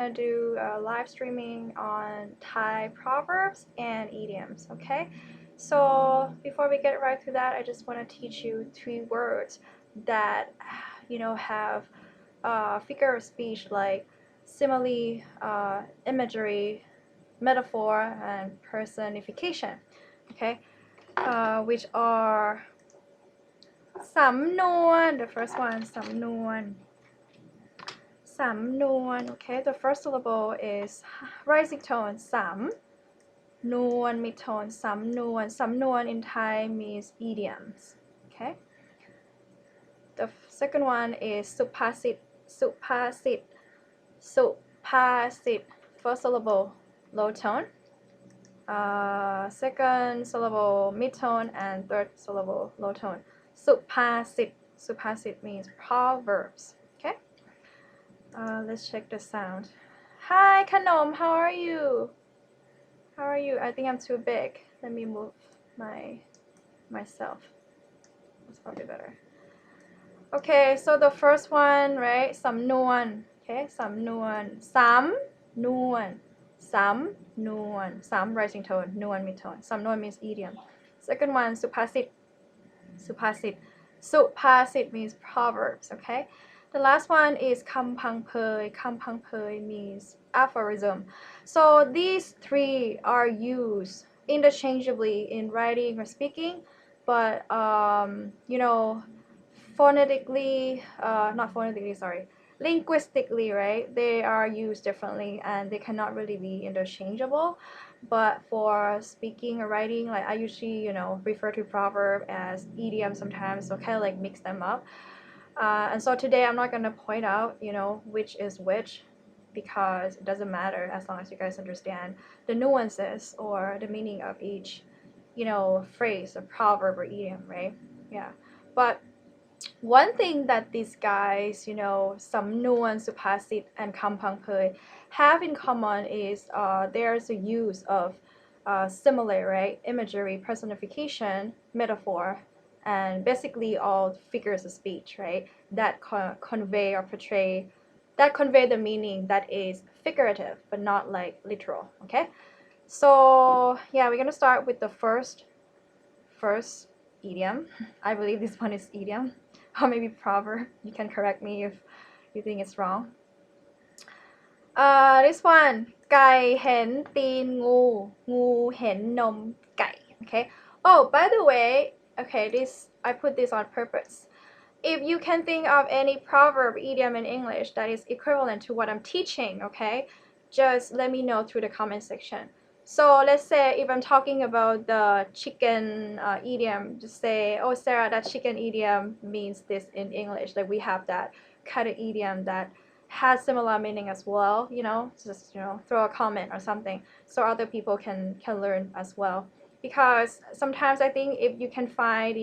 do live streaming on Thai proverbs and idioms. Okay, so before we get right to that, I just want to teach you 3 words that have figure of speech like simile, imagery, metaphor, and personification. Okay, which are สำนวน the first one สำนวนokay, the first syllable is rising tone สำนวน mid tone สำนวน in Thai means idioms. Okay, the second one is สุภาษิต first syllable low tone, second syllable mid tone, and third syllable low tone. สุภาษิต means proverbs. Okay, let's check the sound. Hi ขนม how are you? I think I'm too big. Let me move myself. That's probably better. Okay, so the first one, right? สำนวน okay, สำนวนrising tone, นวน mid tone. สำนวน means idiom. Second one สุภาษิต means proverbs. Okay, the last one is คำพังเพย means aphorism. So these 3 are used interchangeably in writing or speaking, but linguistically, right, they are used differently and they cannot really be interchangeable. But for speaking or writing, like I usually refer to proverb as idiom sometimes, so kind of like mix them up. And so today I'm not going to point out which is which, because it doesn't matter as long as you guys understand the nuances or the meaning of each phrase or proverb or idiom, right? Yeah, but one thing that these guys, สำนวน สุภาษิต and คำพังเพย have in common is there's a use of simile, right? Imagery, personification, metaphor, and basically all figures of speech, right? That convey or portray, that convey the meaning that is figurative but not like literal. Okay, so yeah, we're gonna start with the first idiom. I believe this one is idiom, or maybe proverb. You can correct me if you think it's wrong. This one ไก่เห็นตีนงูเห็นนมไก่ okay. Oh, by the way, okay, I put this on purpose. If you can think of any proverb idiom in English that is equivalent to what I'm teaching, okay, just let me know through the comment section. So let's say if I'm talking about the chicken idiom, just say, oh Sarah, that chicken idiom means this in English. Like we have that kind of idiom that has similar meaning as well, just throw a comment or something so other people can learn as well. Because sometimes I think if you can find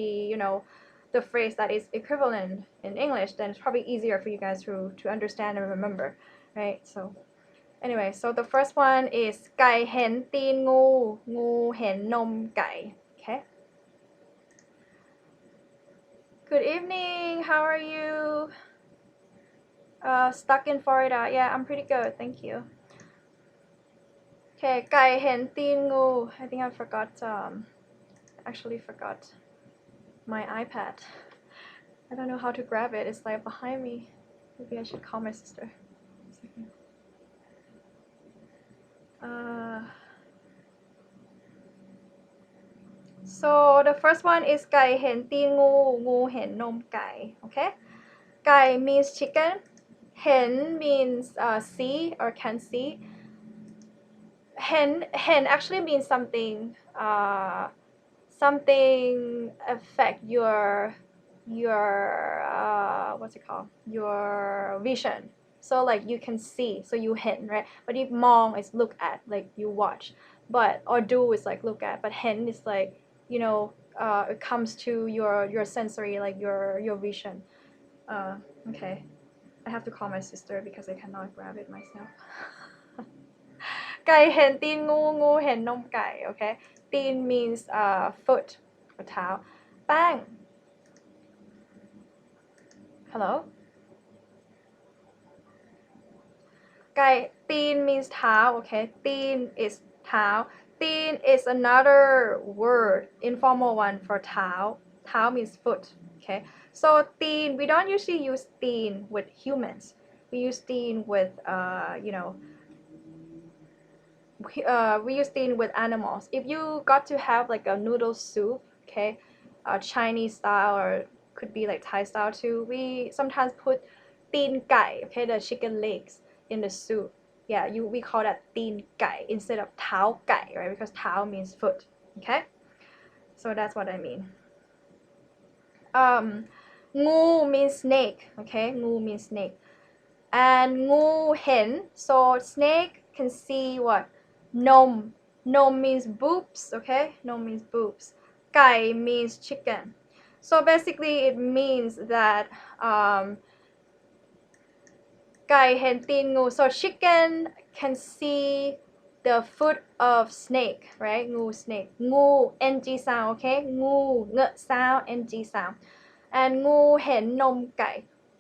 the phrase that is equivalent in English, then it's probably easier for you guys to understand and remember, right? So anyway, so the first one is ไก่เห็นตีนงูเห็นนมไก่ okay. Good evening, how are you? Stuck in Florida. Yeah, I'm pretty good, thank you. Okay, ไก่เห็นตีนงู I think I forgot actually forgot my iPad. I don't know how to grab it. It's like behind me. Maybe I should call my sister. So the first one is ไก่เห็นตีนงูเห็นนมไก่ okay. ไก่ means chicken. เห็น means see or can see. เห็น actually means something affect your what's it called, your vision. So like you can see, so you เห็น right? But if มอง is look at, like you watch. But or do is like look at. But เห็น is like it comes to your sensory, like your vision. Okay, I have to call my sister because I cannot grab it myself. ไก่เห็นตีนงูเห็นนมไก่ okay. ตีน means foot or เท้า แป้ง hello. ไก่ teen means เท้า okay teen is เท้า teen is another word informal one for เท้า เท้า means foot okay so teen we don't usually use teen with humans we use teen with you know we use teen with animals if you got to have like a noodle soup okay Chinese style or could be like Thai style too we sometimes put teen ไก่ okay the chicken legs in the soup yeah we call that teen ไก่ instead of เท้าไก่ right because เท้า means foot okay so that's what I mean ngoo means snake okay ngoo means snake and ngoo เห็น so snake can see what nom nom means boobs okay nom means boobs ไก่ means chicken so basically it means that ไก่เห็นตีนงู so chicken can see the foot of snake right งู snake งู ng sound okay งูเงอะ sound ng sound and งูเห็นนมไก่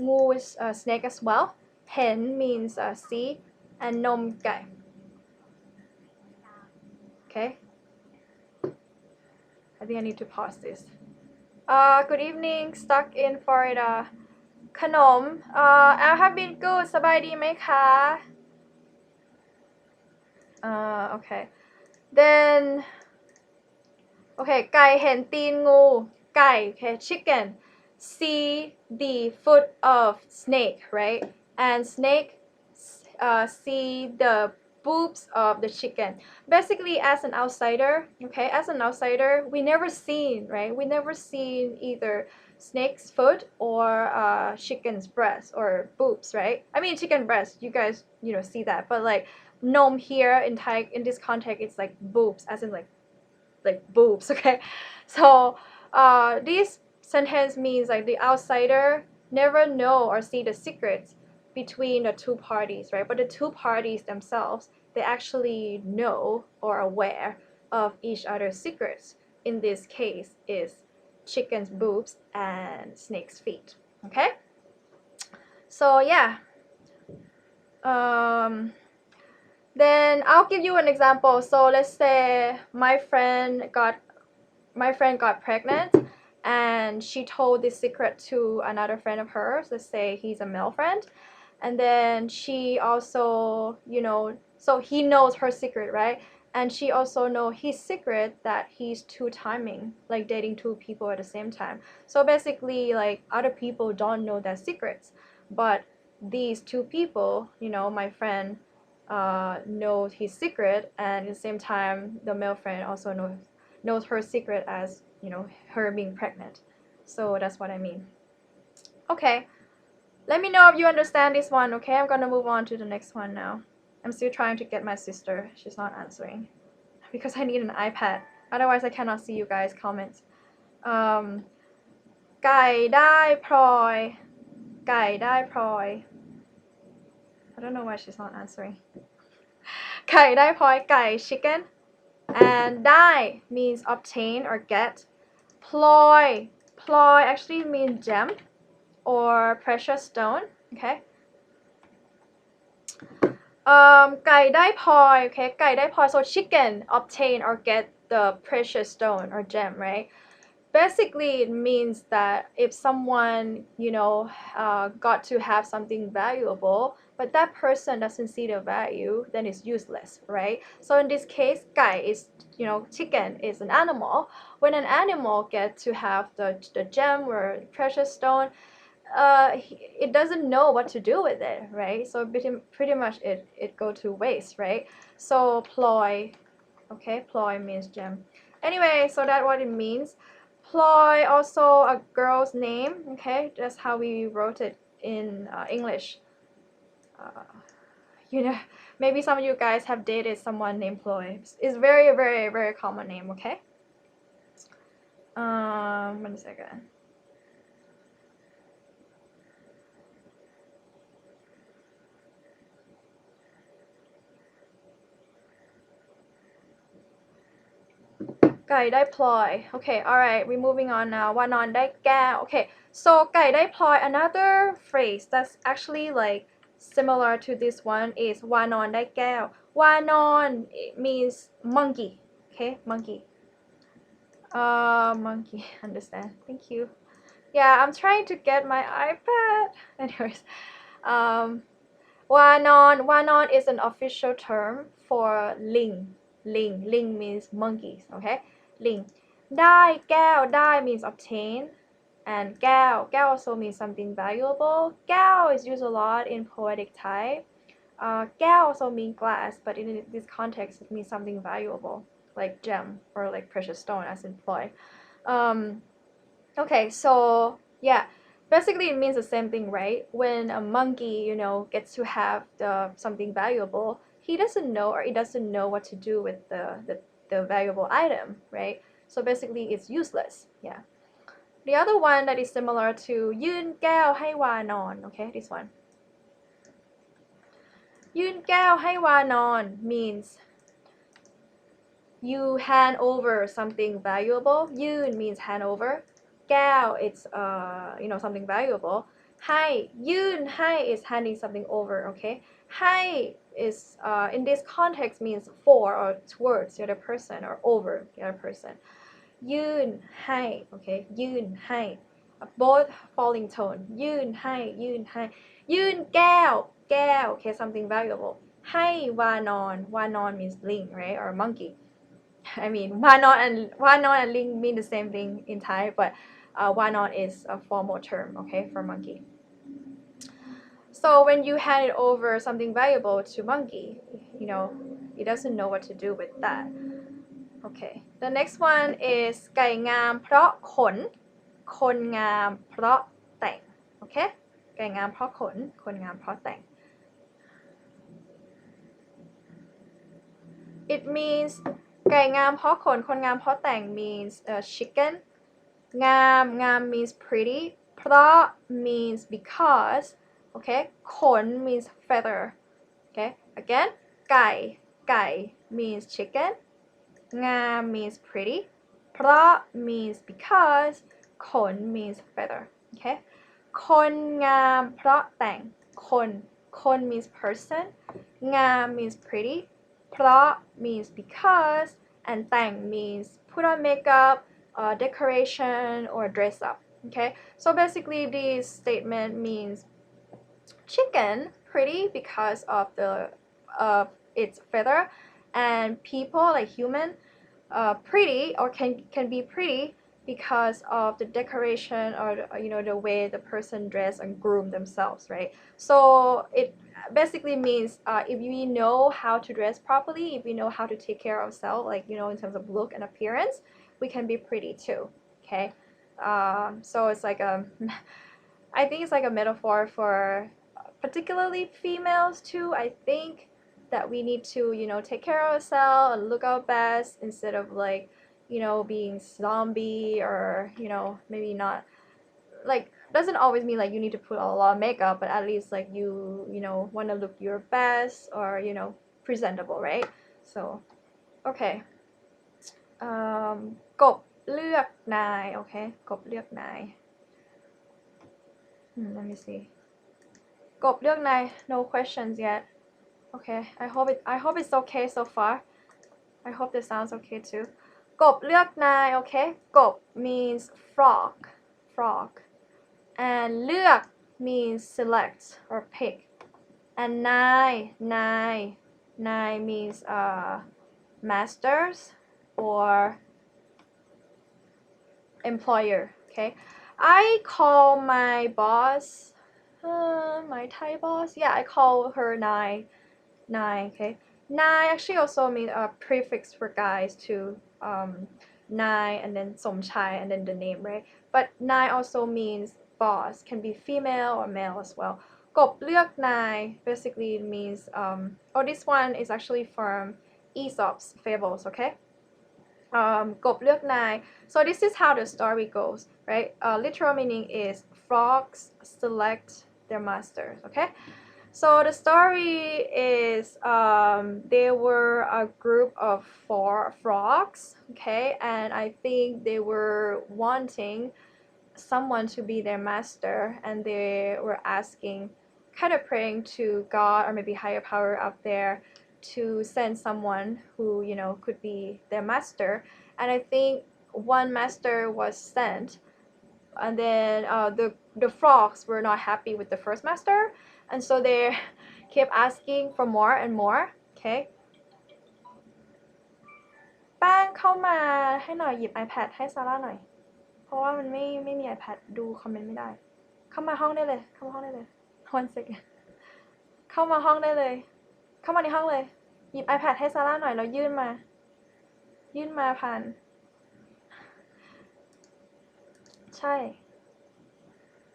งู is snake as well เห็น means see and นมไก่ okay I think I need to pause this good evening stuck in Florida ขนมI have been good สบายดีไหมคะ okay then okay ไก่เห็นตีนงู ไก่ okay chicken see the foot of snake right and snake see the boobs of the chicken basically as an outsider okay as an outsider we never seen right we never seen either snake's foot or chicken's breast or boobs right I mean chicken breast you guys you know see that but like nom here in Thai in this context it's like boobs as in like boobs okay so this sentence means like the outsider never know or see the secrets between the two parties right but the two parties themselves they actually know or aware of each other's secrets in this case is chicken's boobs and snake's feet okay so yeah then I'll give you an example so let's say my friend got pregnant and she told this secret to another friend of hers let's say he's a male friend and then she also you know so he knows her secret right and she also know his secret that he's two-timing like dating two people at the same time so basically like other people don't know their secrets but these two people you know my friend knows his secret and at the same time the male friend also knows her secret as you know her being pregnant so that's what I mean okay let me know if you understand this one okay I'm gonna move on to the next one now I'm still trying to get my sister she's not answering because I need an iPad otherwise I cannot see you guys comments ไก่ได้พลอยไก่ได้พลอย I don't know why she's not answering ไก่ได้พลอยไก่ chicken and ได้ means obtain or get ploi ploi actually means gem or precious stone okay ไก่ได้พลอย okay ไก่ได้พลอย so chicken obtain or get the precious stone or gem right basically it means that if someone you know got to have something valuable but that person doesn't see the value then it's useless right so in this case ไก่ is you know chicken is an animal when an animal get to have the gem or precious stone it doesn't know what to do with it right so pretty much it go to waste right so ploi okay ploi means gem anyway so that's what it means ploi also a girl's name okay that's how we wrote it in English you know maybe some of you guys have dated someone named ploi it's very very very common name okay 1 secondไก่ได้พลอย okay alright we're moving on now วานอนได้แก้ว okay so ไก่ได้พลอย another phrase that's actually like similar to this one is waa-non ได้แก้ว waa-non means monkey okay monkey monkey understand thank you yeah I'm trying to get my iPad anyways waa-non is an official term for ling means monkeys okay ling ได้แก้วได้ means obtain and gâew also means something valuable gâew is used a lot in poetic type gâew also means glass but in this context it means something valuable like gem or like precious stone as in ploi okay so yeah basically it means the same thing right when a monkey gets to have something valuable he doesn't know or he doesn't know what to do with the valuable item right so basically it's useless yeah the other one that is similar to yeun แก้วให้วานอน okay this one yeun แก้วให้วานอน means you hand over something valuable yeun means hand over แก้ว it's something valuable ให้ยื่นให้ is handing something over okay ให้ is in this context means for or towards the other person or over the other person ยื่นให้ okay ยื่นให้ both falling tone ยื่นให้ยื่นให้ยื่นแก้ว okay something valuable ให้วานอน waa-non means ling right or monkey I mean waa-non and ling mean the same thing in Thai but waa-non is a formal term okay for monkey so when you hand it over something valuable to monkey he doesn't know what to do with that okay the next one is ไก่งามเพราะขนคนงามเพราะแต่ง okay ไก่งามเพราะขนคนงามเพราะแต่ง it means ไก่งามเพราะขนคนงามเพราะแต่ง means chicken งาม means pretty เพราะ means because okay ขน means feather okay again ไก่ means chicken งาม means pretty เพราะ means because ขน means feather okay คนงามเพราะแต่งคน means person งาม means pretty เพราะ means because and แต่ง means put on makeup decoration or dress up okay so basically this statement means chicken pretty because of its feather and people like human pretty or can be pretty because of the decoration or the way the person dress and groom themselves right so it basically means if we know how to dress properly if we know how to take care of ourselves like in terms of look and appearance we can be pretty too okay so it's like I think it's like a metaphor for particularly females too I think that we need to take care of ourselves and look our best instead of like being zombie or maybe not like doesn't always mean like you need to put a lot of makeup but at least like you want to look your best or presentable right so okay กบเลือกนาย okay กบเลือกนาย let me see กบเลือกนาย no questions yet okay I hope it's okay so far I hope this sounds okay too กบเลือกนาย okay กบ means frog and เลือก means select or pick and นาย means masters or employer okay I call my boss my Thai boss yeah I call her nai okay nai actually also means a prefix for guys too nai and then somchai and then the name right but nai also means boss can be female or male as well กบเลือกนาย basically means this one is actually from Aesop's fables okay กบเลือกนาย so this is how the story goes right literal meaning is frogs select their masters okay so the story is there were a group of 4 frogs okay and I think they were wanting someone to be their master and they were asking kind of praying to God or maybe higher power up there to send someone who could be their master, and I think one master was sent, and then the frogs were not happy with the first master, and so they kept asking for more and more. Okay, แป้งเข้ามาให้หน่อยหยิบ iPad ให้ซาร่าหน่อยเพราะว่ามันไม่มี iPad ดูคอมเมนต์ไม่ได้เข้ามาห้องได้เลยเข้ามาห้องได้เลย one second เข้ามาห้องได้เลยเข้ามาในห้องเลยหยิบ iPad ให้ซาร่าหน่อยแล้วยื่นมาผ่านใช่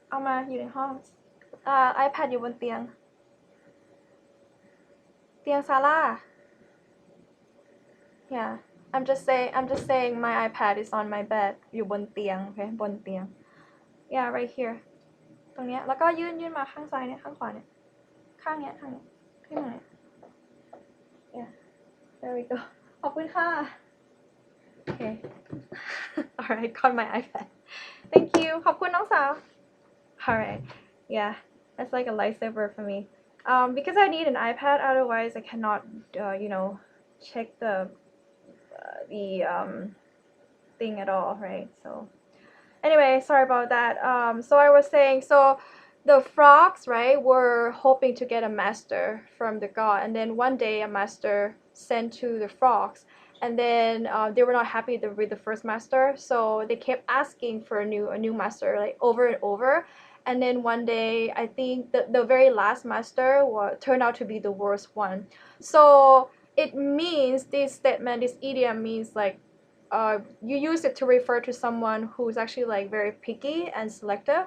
เอามาอยู่ในห้องiPad อยู่บนเตียงซาร่า yeah I'm just saying my iPad is on my bed อยู่บนเตียง okay บนเตียง yeah right here ตรงเนี้ยแล้วก็ยื่นมาข้างซ้ายเนี่ยข้างขวาเนี่ยข้างเนี้ยขึ้นมาเนี่ย yeah there we go ขอบคุณค่ะ okay alright got my iPad thank you ขอบคุณน้องสาว alright yeah that's like a lifesaver for me because I need an iPad otherwise I cannot check the thing at all, right? So anyway, sorry about that. So I was saying, so the frogs, right, were hoping to get a master from the god, and then one day a master sent to the frogs, and then they were not happy with the first master, so they kept asking for a new master, like over and over. And then one day, I think the very last master turned out to be the worst one. So it means this statement, this idiom means like you use it to refer to someone who's actually like very picky and selective,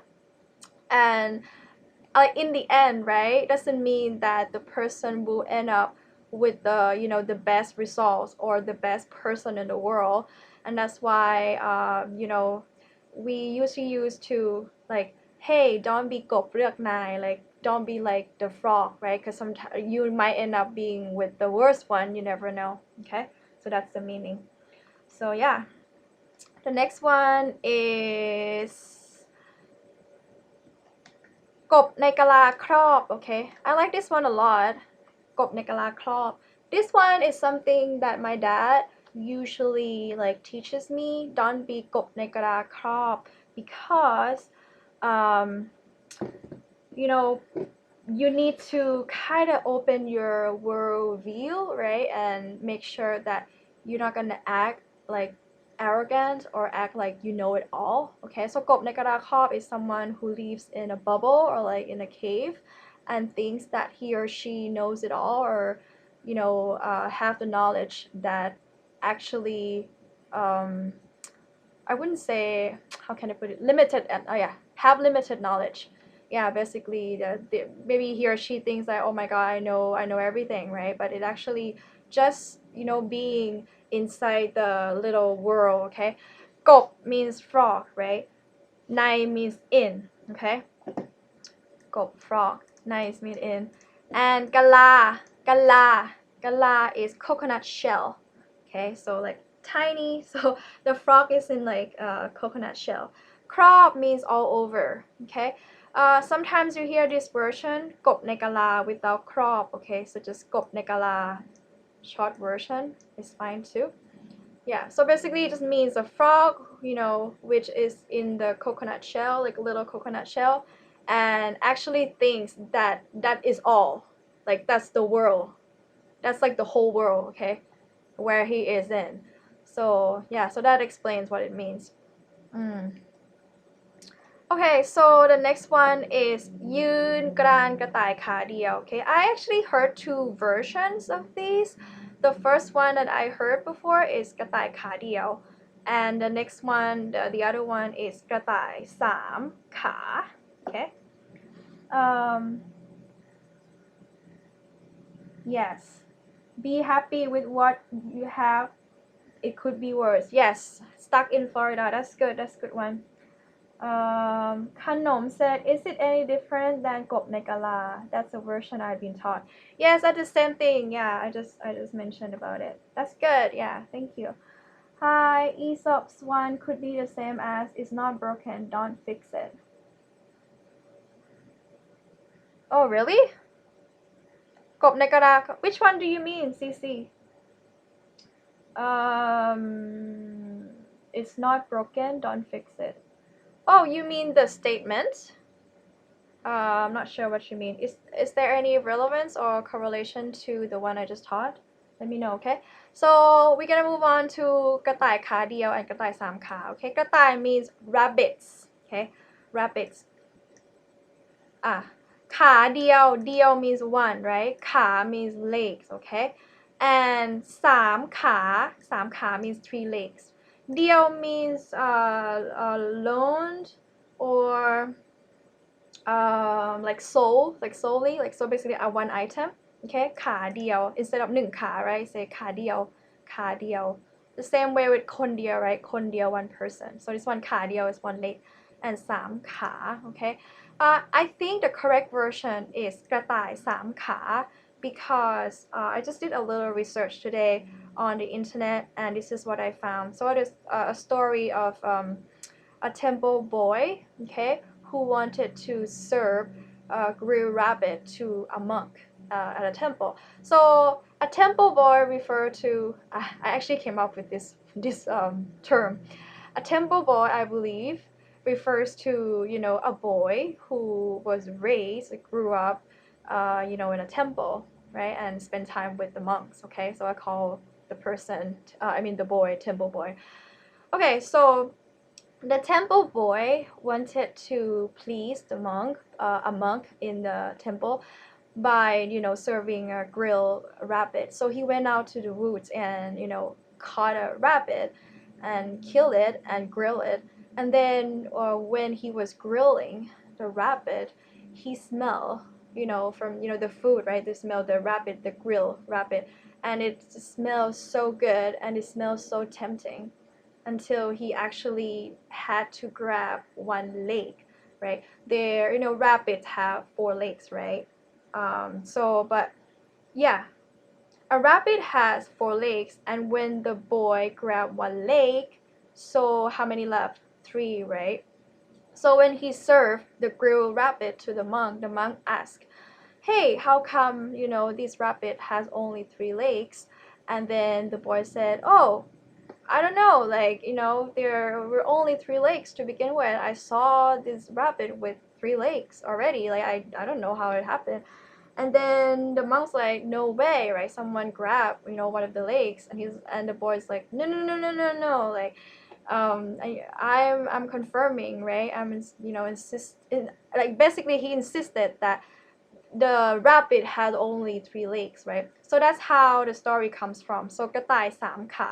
and in the end, right, doesn't mean that the person will end up with the best results or the best person in the world, and that's why we usually use to like, hey, don't be กบเลือกนาย like don't be like the frog, right? Because sometimes you might end up being with the worst one, you never know. Okay, so that's the meaning. So yeah, the next one is กบในกะลาครอบ okay, I like this one a lot. กบในกะลาครอบ this one is something that my dad usually like teaches me. Don't be กบในกะลาครอบ because you need to kind of open your worldview, right, and make sure that you're not gonna act like arrogant or act like you know it all. Okay, so กบในกะลาครอบ is someone who lives in a bubble or like in a cave and thinks that he or she knows it all, or have the knowledge that actually I wouldn't say, how can I put it, limited, have limited knowledge. Yeah, basically maybe he or she thinks that, oh my god, I know everything, right? But it actually just being inside the little world. Okay, กบ means frog, right? ใน means in. Okay, กบ frog, ใน means in, and กะลา is coconut shell. Okay, so like tiny, so the frog is in like coconut shell. Krôp means all over. Okay, sometimes you hear this version กบในกะลา without krôp. Okay, so just กบในกะลา short version is fine too. Yeah, so basically it just means a frog, which is in the coconut shell, like a little coconut shell, and actually thinks that that is all, like that's the world, that's like the whole world, okay, where he is in. So yeah, so that explains what it means. Okay, so the next one is yeun, graan, gâ-dtàai,ขาเดียว. Okay, I actually heard two versions of these. The first one that I heard before is กระต่าย ขาเดียว, and the next one, the other one is กระต่าย 3 ขา. Okay. Yes. Be happy with what you have. It could be worse. Yes. Stuck in Florida. That's good. That's a good one. Khanom said, is it any different than กบในกะลา? That's a version I've been taught. Yes, that's the same thing. Yeah, I just mentioned about it. That's good. Yeah, thank you. Hi, Aesop's one could be the same as it's not broken, don't fix it. Oh, really? กบในกะลา Which one do you mean, CC? It's not broken, don't fix it. Oh, you mean the statement? I'm not sure what you mean. Is there any relevance or correlation to the one I just taught? Let me know, okay? So we're gonna move on to กระต่ายขาเดียว and กระต่ายสามขา okay? กระต่าย means rabbits, okay? Rabbits. ขาเดียว เดียว means one, right? ขา means legs, okay? And สามขา means three legs. เดียว means loaned or like sold, like solely, like so basically a one item, okay? ขาเดียว instead of หนึ่งขา right? Say ขาเดียว ขาเดียว the same way with คนเดียว right? คนเดียว one person. So this one ขาเดียว is one leg and สามขา okay? I think the correct version is กระต่ายสามขา because I just did a little research today on the internet and this is what I found. So it is a story of a temple boy, okay, who wanted to serve grilled rabbit to a monk at a temple. So a temple boy refer to, I actually came up with this term. A temple boy, I believe, refers to, you know, a boy who was raised, grew up, you know, in a temple, right, and spend time with the monks, okay? So I call the person, the boy, temple boy. Okay, so the temple boy wanted to please the monk, a monk in the temple, by, you know, serving a grilled rabbit. So he went out to the woods and, you know, caught a rabbit and killed it and grilled it. And then when he was grilling the rabbit, he smelled, you know, from, you know, the food, right? They smell the rabbit, the grilled rabbit, and it smells so good and it smells so tempting until he actually had to grab one leg, right? There, you know, rabbits have four legs, right? But yeah, a rabbit has four legs, and when the boy grabbed one leg, so how many left? Three, right? So when he served the grilled rabbit to the monk asked, hey, how come, you know, this rabbit has only three legs? And then the boy said, oh, I don't know, like, you know, there were only three legs to begin with. I saw this rabbit with three legs already. Like, I don't know how it happened. And then the monk's like, no way, right? Someone grabbed, you know, one of the legs, and the boy's like, no, like, I'm confirming, right? You know, like basically he insisted that the rabbit had only three legs, right? So that's how the story comes from. So กระต่ายสามขา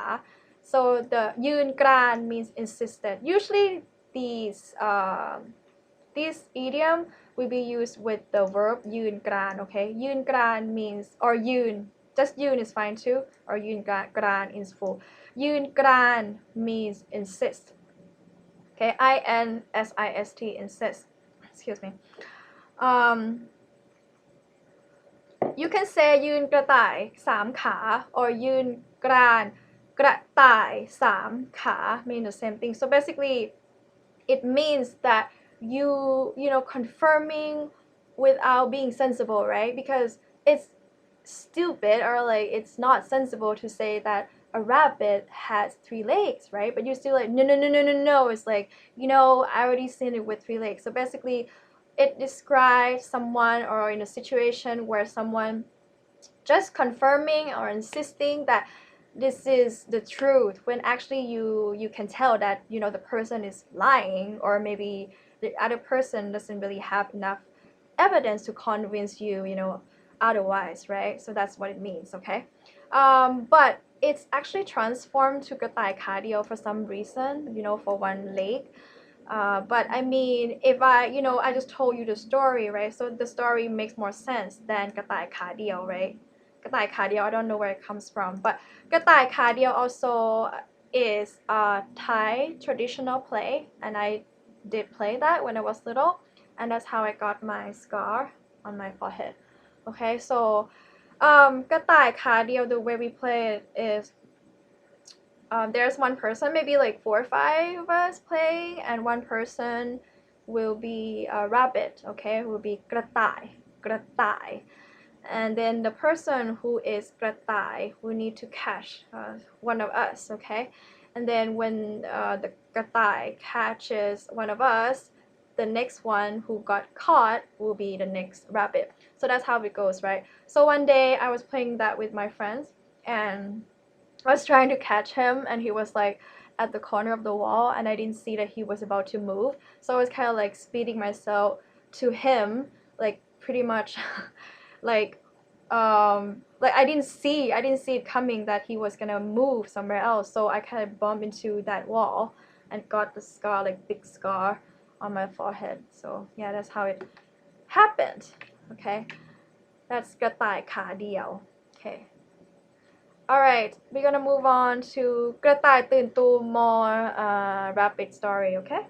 so the ยืนกราน means insisted. Usually this idiom will be used with the verb ยืนกราน okay? ยืนกราน means, or ยืน, just ยืน is fine too, or ยืนกราน is full. ยืนกราน means insist, okay? INSIST, insist. Excuse me. You can say ยืนกระต่ายสามขา or ยืนกรานกระต่ายสามขา mean the same thing. So basically it means that you know, confirming without being sensible, right? Because it's stupid, or like it's not sensible to say that a rabbit has three legs, right? But you're still like, no. It's like, you know, I already seen it with three legs. So basically it describes someone, or in a situation where someone just confirming or insisting that this is the truth, when actually you can tell that, you know, the person is lying, or maybe the other person doesn't really have enough evidence to convince you, you know, otherwise, right? So that's what it means, okay? But it's actually transformed to กระต่ายขาเดียว for some reason, you know, for one leg. But I mean, if you know, I just told you the story, right? So the story makes more sense than กระต่ายขาเดียว, right? กระต่ายขาเดียว, I don't know where it comes from, but กระต่ายขาเดียว also is a Thai traditional play, and I did play that when I was little, and that's how I got my scar on my forehead. Okay, so กระต่ายขาเดียว, the way we play it is there's one person, maybe like 4 or 5 of us playing, and one person will be a rabbit, okay, will be กระต่าย gâ-dtàai. And then the person who is gâ-dtàai will need to catch one of us, okay? And then when the gâ-dtàai catches one of us, the next one who got caught will be the next rabbit. So that's how it goes, right? So one day I was playing that with my friends and I was trying to catch him and he was like at the corner of the wall and I didn't see that he was about to move. So I was kind of like speeding myself to him, like pretty much like I didn't see it coming that he was gonna move somewhere else. So I kind of bumped into that wall and got the scar, like big scar on my forehead. So yeah, that's how it happened. Okay, that's กระต่ายขาเดียว okay. Alright, we're gonna move on to กระต่ายตื่นตูม more rapid story, okay?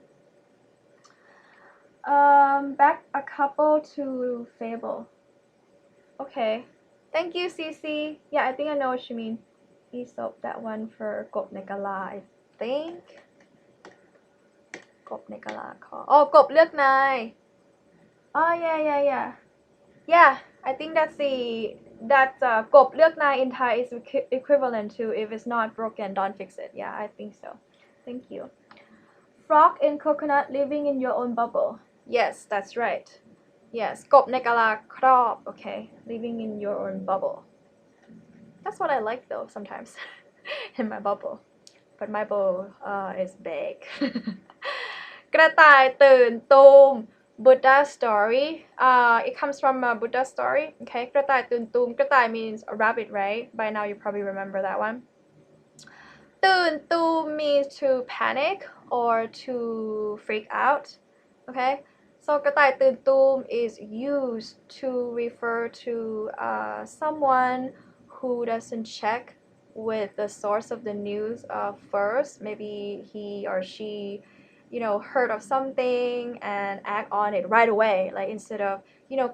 Back a couple to fable. Okay, thank you, Cece. Yeah, I think I know what you mean. Aesop, that one for กบในกะลา I think. กบในกะลาครอบ oh กบเลือกนาย oh yeah. Yeah, I think that's กบเลือกนาย in Thai is equivalent to if it's not broken, don't fix it. Yeah, I think so. Thank you. Frog in coconut living in your own bubble. Yes, that's right. Yes, กบในกะลาครอบ okay, living in your own bubble. That's what I like though sometimes in my bubble. But my bubble is big. กระต่ายตื่นตูม Buddha story. It comes from a Buddha story. Okay, กระต่ายตื่นตูม กระต่าย means a rabbit, right? By now you probably remember that one. ตื่นตูม means to panic or to freak out. Okay, so กระต่ายตื่นตูม is used to refer to someone who doesn't check with the source of the news first. Maybe he or she heard of something and act on it right away, like instead of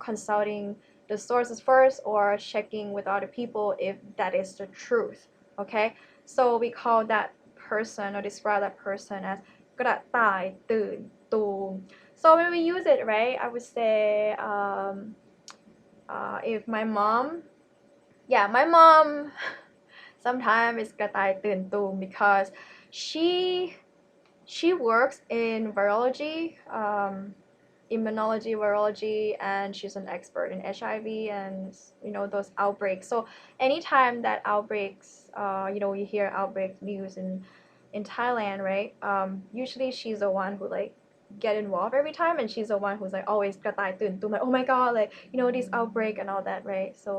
consulting the sources first or checking with other people if that is the truth. Okay, so we call that person or describe that person as กระต่ายตื่นตูม. So when we use it, right, I would say if my mom sometimes is กระต่ายตื่นตูม because she works in virology, immunology, virology, and she's an expert in HIV and those outbreaks. So anytime that outbreaks, you hear outbreak news in Thailand, right? Usually she's the one who like get involved every time, and she's the one who's like always กระต่ายตื่นตูม, like oh my god, like this outbreak and all that, right? So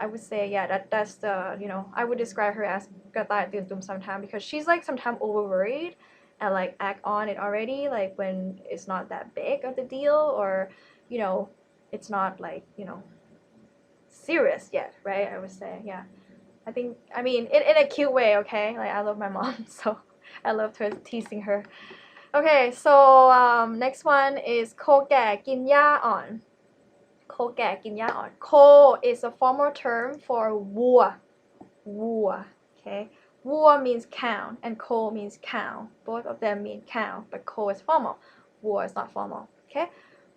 I would say that's the I would describe her as กระต่ายตื่นตูมsometimes because she's like sometimes over worried and like act on it already, like when it's not that big of the deal or it's not like serious yet, right? I would say, yeah. I mean in a cute way, okay? Like I love my mom, so I loved her teasing her. Okay, so next one is โคแก่กินหญ้าอ่อน โคแก่กินหญ้าอ่อน โค is a formal term for วัว okay? วัว means cow and โค means cow. Both of them mean cow, but โค is formal. วัว is not formal, okay?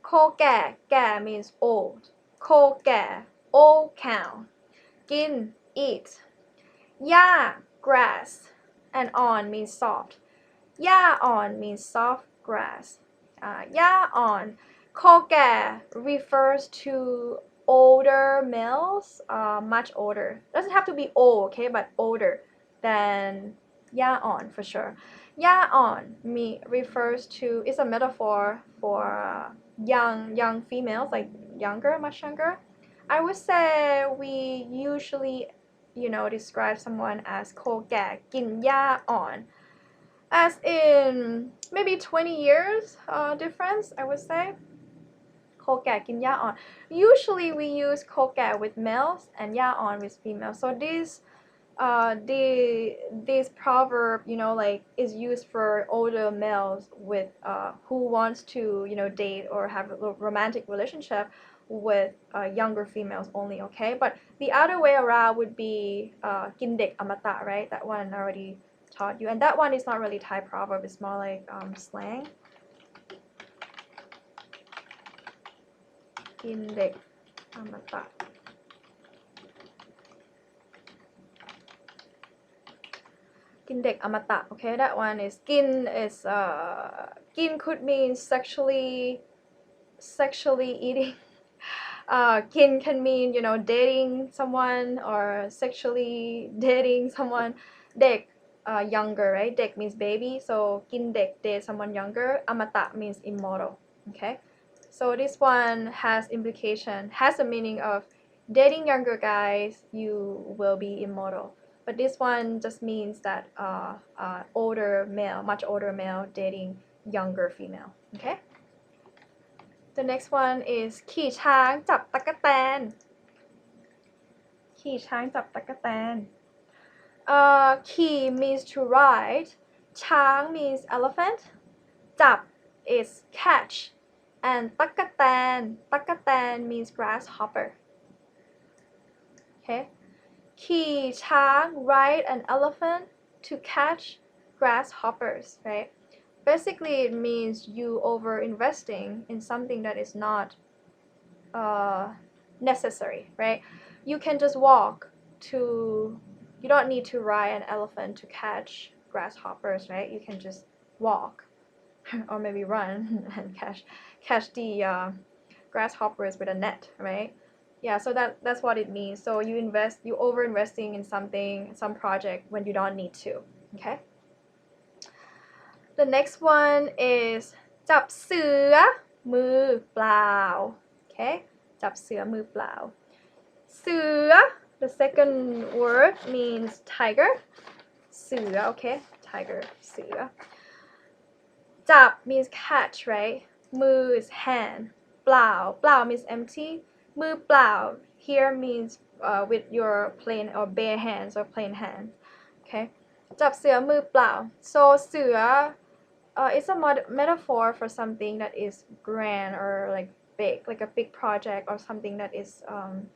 โคแก่ แก่ means old. โคแก่ old cow. กิน eat. หญ้า grass and on means soft. หญ้าอ่อน means soft grass. หญ้าอ่อน โคแก่ refers to older males, much older. Doesn't have to be old, okay, but older than หญ้าอ่อน for sure. หญ้าอ่อน refers to, it's a metaphor for young females, like younger, much younger. I would say we usually describe someone as โคแก่กินหญ้าอ่อน, as in maybe 20 years difference, I would say. โคแก่กินหญ้าอ่อน Usually we use โคแก่ with males and หญ้าอ่อน with females. So this proverb, like is used for older males with who wants to date or have a romantic relationship with younger females only, okay? But the other way around would be กินเด็กอมตะ, right? That one I already taught you, and that one is not really Thai proverb, it's more like slang. กินเด็ก อมตะกินเด็กอมตะ okay that one is kin is kin could mean sexually eating kin can mean dating someone or sexually dating someone เด็กyounger right เด็ก means baby so กินเด็ก date someone younger อมตะ means immortal okay so this one has a meaning of dating younger guys you will be immortal but this one just means that much older male dating younger female okay the next one is ขี่ช้างจับตั๊กแตนขี่ช้างจับตั๊กแตนขี่ means to ride ช้าง means elephant จับ is catch and ตั๊กแตน means grasshopper okay ขี่ช้าง ride an elephant to catch grasshoppers right basically it means you over investing in something that is not necessary right you can just walk to you don't need to ride an elephant to catch grasshoppers right you can just walk or maybe run and catch the grasshoppers with a net right yeah so that's what it means so you over investing in some project when you don't need to okay the next one is จับเสือมือเปล่า okay จับเสือมือเปล่าเสือ the second word means tiger เสือ okay tiger เสือจับ means catch right มือ is hand เปล่า means empty มือเปล่า here means with your plain or bare hands or plain hands okay จับเสือมือเปล่า so เสือit's a metaphor for something that is grand or like big like a big project or something that is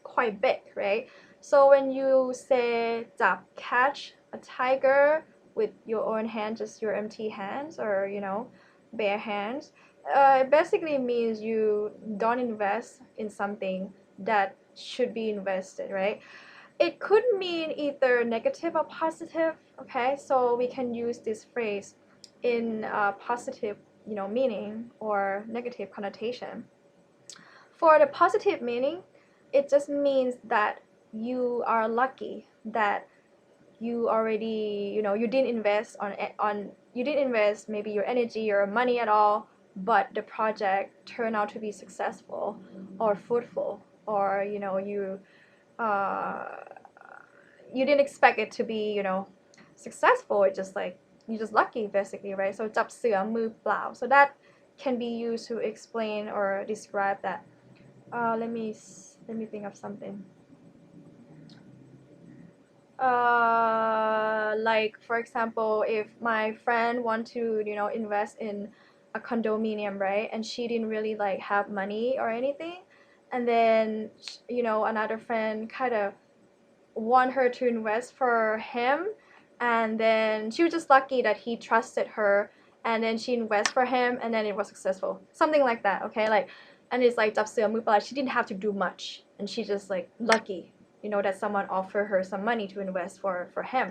quite big right so when you say จับ catch a tiger with your own hand just your empty hands or bare hands it basically means you don't invest in something that should be invested right it could mean either negative or positive okay so we can use this phrase in positive meaning or negative connotation for the positive meaning it just means that you are lucky that you already you didn't invest you didn't invest maybe your energy or money at all but the project turned out to be successful or fruitful or you didn't expect it to be successful it's just like you're just lucky basically right so จับเสือมือเปล่า so that can be used to explain or describe that let me think of something like for example if my friend want to invest in a condominium right and she didn't really like have money or anything and then another friend kind of want her to invest for him and then she was just lucky that he trusted her and then she invested for him and then it was successful something like that okay like and it's like จับเสือมือเปล่า she didn't have to do much and she just like lucky that someone offered her some money to invest for him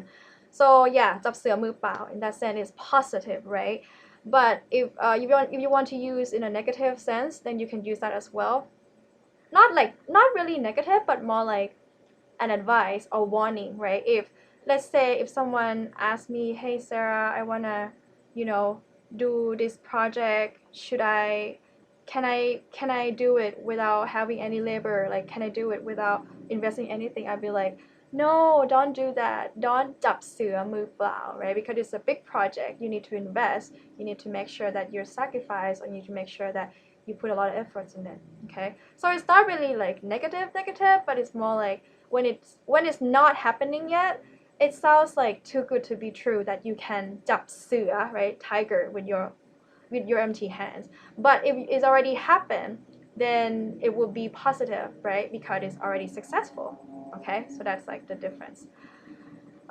so yeah จับเสือมือเปล่า in that sense is positive right but if you want to use in a negative sense then you can use that as well not really negative but more like an advice or warning right if let's say if someone asks me hey Sarah I wanna do this project can I do it without having any labor like can I do it without investing anything I'd be like no don't do that don't จับเสือมือเปล่า right because it's a big project you need to invest you need to make sure that you're sacrificed or you need to make sure that you put a lot of efforts in it okay so it's not really like negative but it's more like when it's not happening yet it sounds like too good to be true that you can จับเสือ right tiger with your empty hands but if it's already happened then it will be positive right because it's already successful okay so that's like the difference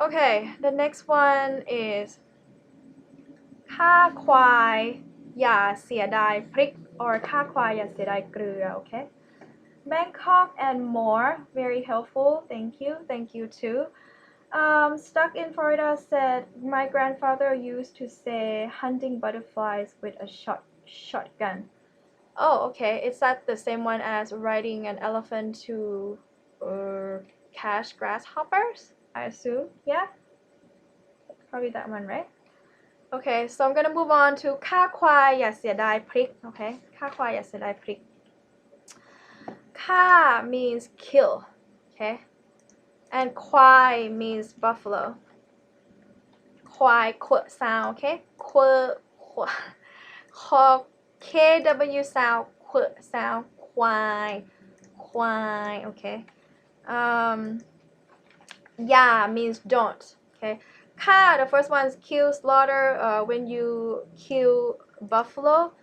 okay the next one is ฆ่าควายอย่าเสียดายพริก or ฆ่าควายอย่าเสียดายเกลือ okay Bangkok and more. Very helpful. Thank you. Thank you too. Stuck in Florida said my grandfather used to say hunting butterflies with a shotgun. Oh, okay. Is that the same one as riding an elephant to catch grasshoppers? I assume. Yeah. Probably that one, right? Okay, so I'm gonna move on to ฆ่าควายอย่าเสียดายพริก Okay, ฆ่าควายอย่าเสียดายพริก ฆ่า means kill. Okay, and ควาย means buffalo. ควาย qu sound. Okay, qu KW sound, qu sound. ควาย ควาย. Okay. Yeah means don't. Okay. Ka, the first one is kill, slaughter. When you kill buffalo,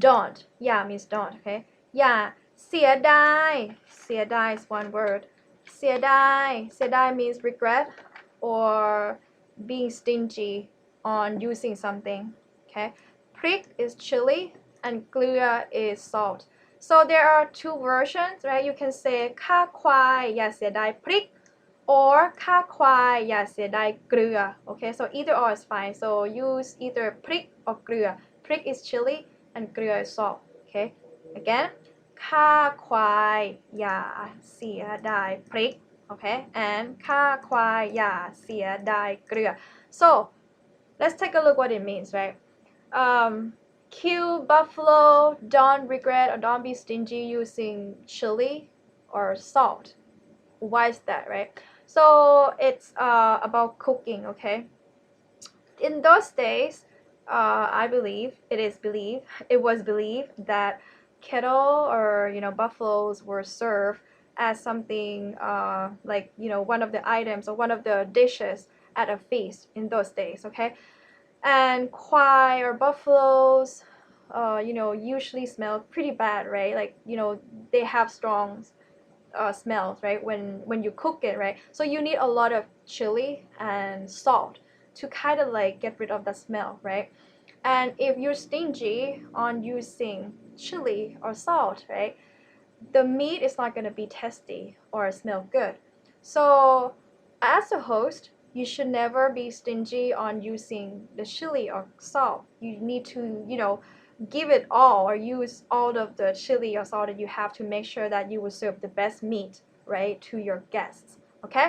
don't. Yeah means don't. Okay. Yeah. เสียดาย เสียดาย is one word. เสียดาย เสียดาย means regret or being stingy on using something. Okay. พริก is chili and เกลือ is salt. So there are two versions, right? You can say ฆ่าควายอย่าเสียดายพริก or ฆ่าควายอย่าเสียดายเกลือ Okay, so either or is fine. So use either พริก or เกลือ พริก is chili and เกลือ is salt. Okay, again ฆ่าควายอย่าเสียดายพริก Okay, and ฆ่าควายอย่าเสียดายเกลือ So let's take a look what it means, right? Kill buffalo, don't regret or don't be stingy using chili or salt. Why is that, right? So it's about cooking. Okay, in those days, I believe it was believed that cattle or buffaloes were served as something like one of the items or one of the dishes at a feast in those days. Okay, and kwai or buffaloes usually smell pretty bad, right? Like they have strong smells, right, when you cook it, right? So you need a lot of chili and salt to kind of like get rid of the smell, right? And if you're stingy on using chili or salt, right, the meat is not going to be tasty or smell good. So as a host, you should never be stingy on using the chili or salt. You need to give it all or use all of the chili or salt that you have to make sure that you will serve the best meat, right, to your guests. Okay,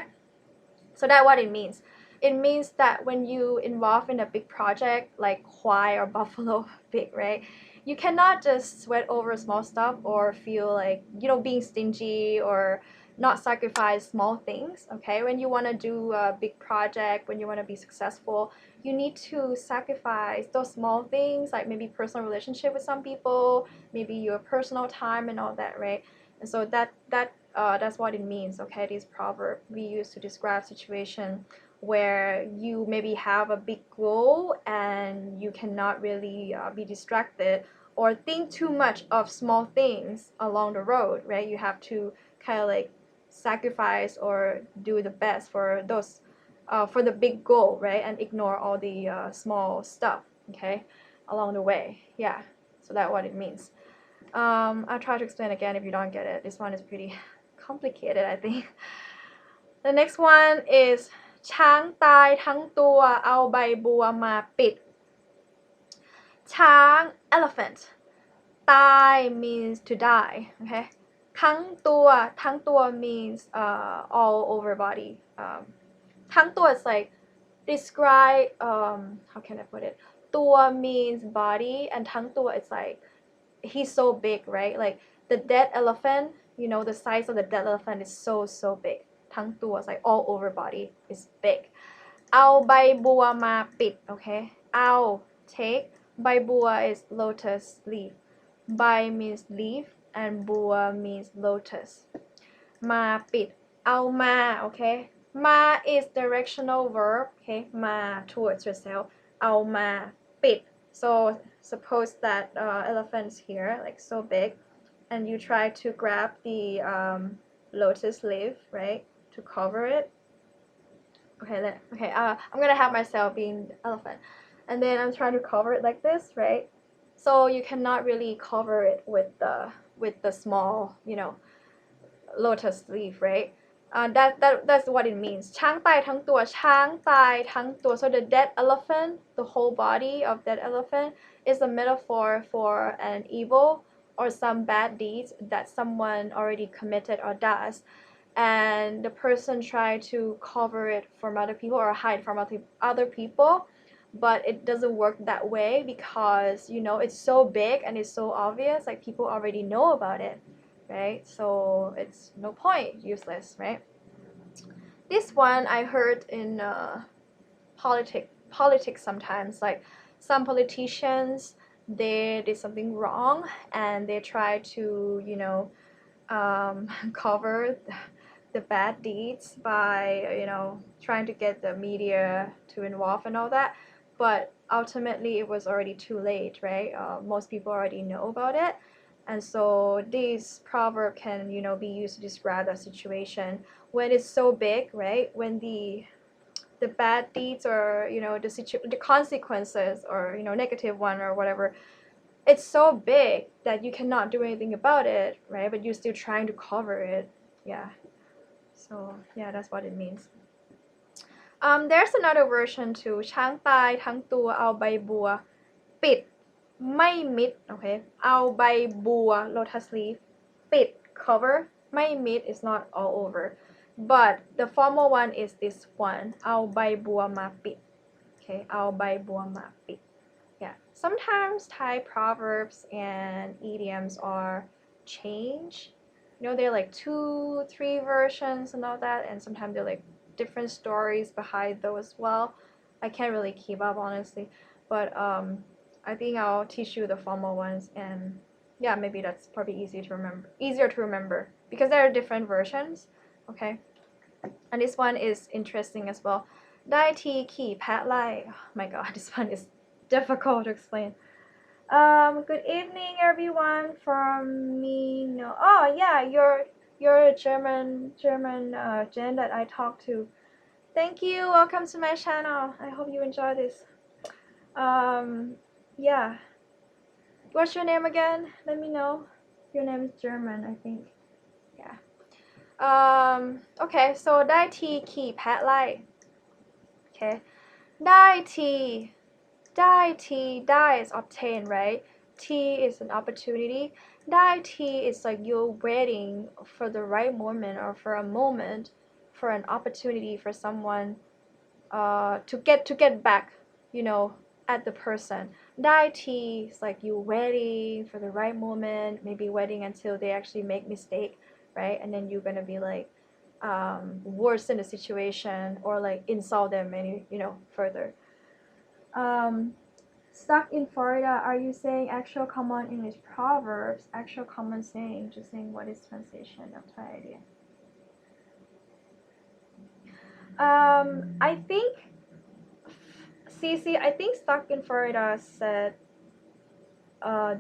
so that's what it means. It means that when you involve in a big project like kwai or buffalo pig, right, you cannot just sweat over small stuff or feel like being stingy or not sacrifice small things. Okay, when you want to do a big project, when you want to be successful, you need to sacrifice those small things, like maybe personal relationship with some people, maybe your personal time and all that, right? And so that's what it means. Okay, this proverb we use to describe situation where you maybe have a big goal and you cannot really be distracted or think too much of small things along the road, right? You have to kind of like sacrifice or do the best for those for the big goal, right? And ignore all the small stuff, okay, along the way. Yeah, so that's what it means. I'll try to explain again if you don't get it. This one is pretty complicated, I think. The next one is ช้างตายทั้งตัวเอาใบบัวมาปิด ช้าง elephant. ตาย means to die. Okay, ทั้งตัว means all over body. ทั้งตัว is like describe how can I put it? ตัว means body and ทั้งตัว is like he's so big, right? Like the dead elephant, the size of the dead elephant is so big. ทั้งตัว is like all over body is big. เอาใบบัวมาปิด okay? เอา take. ใบบัว is lotus leaf. ใบ means leaf and บัว means lotus. มาปิด เอามา okay? Ma is directional verb, okay? Ma towards yourself. เอามาปิด. So suppose that elephant is here, like so big, and you try to grab the lotus leaf, right, to cover it. Okay, I'm gonna have myself being the elephant, and then I'm trying to cover it like this, right? So you cannot really cover it with the small, lotus leaf, right? That's what it means. ช้างตายทั้งตัว ช้างตายทั้งตัว so the dead elephant, the whole body of that elephant is a metaphor for an evil or some bad deeds that someone already committed or does, and the person try to cover it from other people or hide from other people, but it doesn't work that way because it's so big and it's so obvious, like people already know about it, right? So it's no point, useless, right? This one I heard in politics sometimes, like some politicians, they did something wrong and they try to cover the bad deeds by trying to get the media to involve and all that, but ultimately it was already too late, right? Most people already know about it, and so this proverb can be used to describe that situation when it's so big, right? When the bad deeds or the consequences or negative one or whatever, it's so big that you cannot do anything about it, right? But you're still trying to cover it. Yeah, so yeah, that's what it means. There's another version too. ช้างตายทั้งตัวเอาใบบัวปิดไม่มิด okay? เอาใบบัว lotus leaf ปิด cover ไม่มิด is not all over, but the formal one is this one เอาใบบัวมาปิด okay? เอาใบบัวมาปิด. Yeah, sometimes Thai proverbs and idioms are changed. They're like 2-3 versions and all that, and sometimes they're like different stories behind those as well. I can't really keep up honestly, but I think I'll teach you the formal ones, and yeah, maybe that's probably easier to remember because there are different versions. Okay, and this one is interesting as well. ได้ทีขี่แพะไล่ oh my god, this one is difficult to explain. Good evening everyone from me. No, oh yeah, you're a German Jen that I talked to. Thank you. Welcome to my channel. I hope you enjoy this. Yeah. What's your name again? Let me know. Your name is German, I think. Yeah. Okay, so ได้ทีขี่แพะไล่ okay. ได้ทีได้is obtain, right? T is an opportunity. ได้ที is like you're waiting for the right moment or for a moment, for an opportunity for someone to get back, at the person. ได้ที is like you waiting for the right moment, maybe waiting until they actually make mistake, right? And then you're gonna be like worsen the situation or like insult them any further. Stuck in Florida, are you saying actual common English proverbs, actual common saying, just saying what is translation of Thai idea? I think CC, I think Stuck in Florida said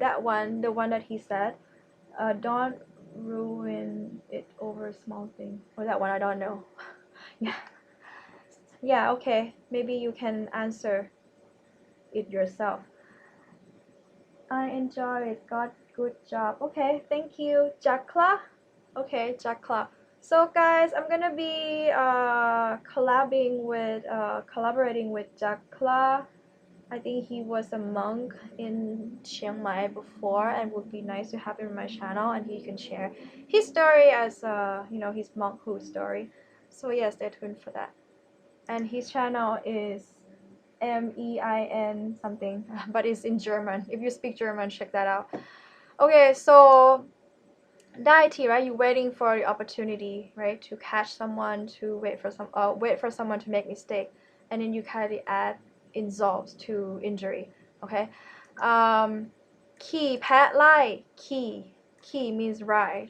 that one, the one that he said, don't ruin it over a small thing. Or that one, I don't know. Yeah, okay, maybe you can answer it yourself. I enjoy it. Got good job. Okay, thank you. Jakla. Okay, Jakla. So guys, I'm gonna be collaborating with Jakla. I think he was a monk in Chiang Mai before, and would be nice to have him on my channel, and he can share his story as his monkhood story. So yeah, stay tuned for that. And his channel is MEIN something, but it's in German. If you speak German, check that out. Okay, so ได้ที right? You're waiting for the opportunity, right? To catch someone, to wait for someone to make mistake, and then you kind of add insults to injury. Okay. ขี่แพะไล่ ขี่ means ride.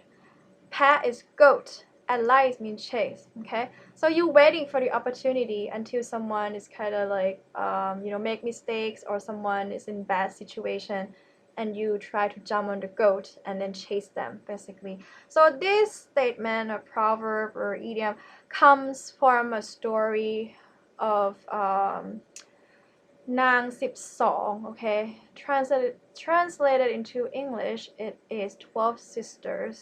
แพะ is goat, and ไล่ means chase. Okay. So you're waiting for the opportunity until someone is kind of like make mistakes or someone is in bad situation, and you try to jump on the goat and then chase them basically. So this statement or proverb or idiom comes from a story of นาง12, okay? Translated into English, it is 12 sisters.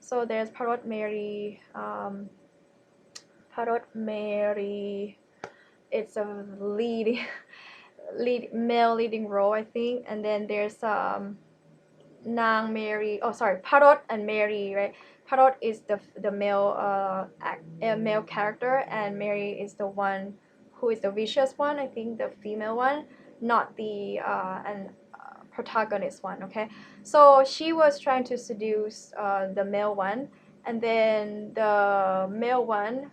So there's Parrot Mary. Parrot Mary. It's a male leading role, I think. And then there's Nang Mary. Oh, sorry, Parrot and Mary, right? Parrot is the male character, and Mary is the one who is the vicious one. I think the female one, not the protagonist one. Okay, so she was trying to seduce the male one, and then the male one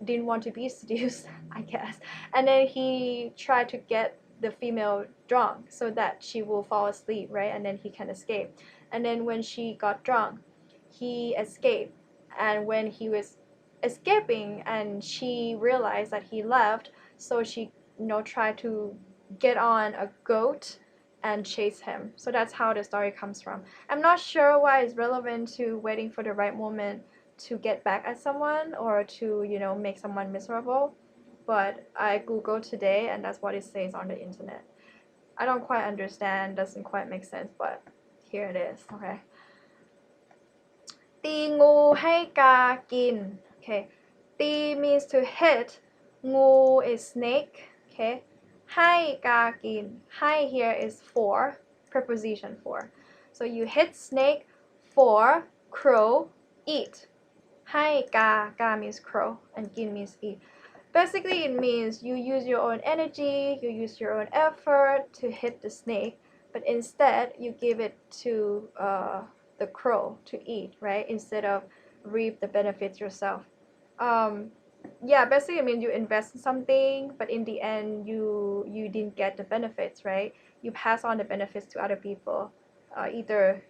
didn't want to be seduced, I guess, and then he tried to get the female drunk so that she will fall asleep, right, and then he can escape. And then when she got drunk, he escaped, and when he was escaping and she realized that he left, so she tried to get on a goat and chase him. So that's how the story comes from. I'm not sure why it's relevant to waiting for the right moment to get back at someone or to make someone miserable, but I googled today and that's what it says on the internet. I don't quite understand, doesn't quite make sense, but here it is. Okay, ตีงูให้กากิน okay, ตี means to hit, งู is snake, okay, ให้กากิน ให้ here is for, preposition for, so you hit snake for crow, eat. ให้กา means crow and กิน means eat. Basically it means you use your own energy, you use your own effort to hit the snake, but instead you give it to the crow to eat, right, instead of reap the benefits yourself. Yeah, basically I mean you invest in something, but in the end you didn't get the benefits, right? You pass on the benefits to other people, either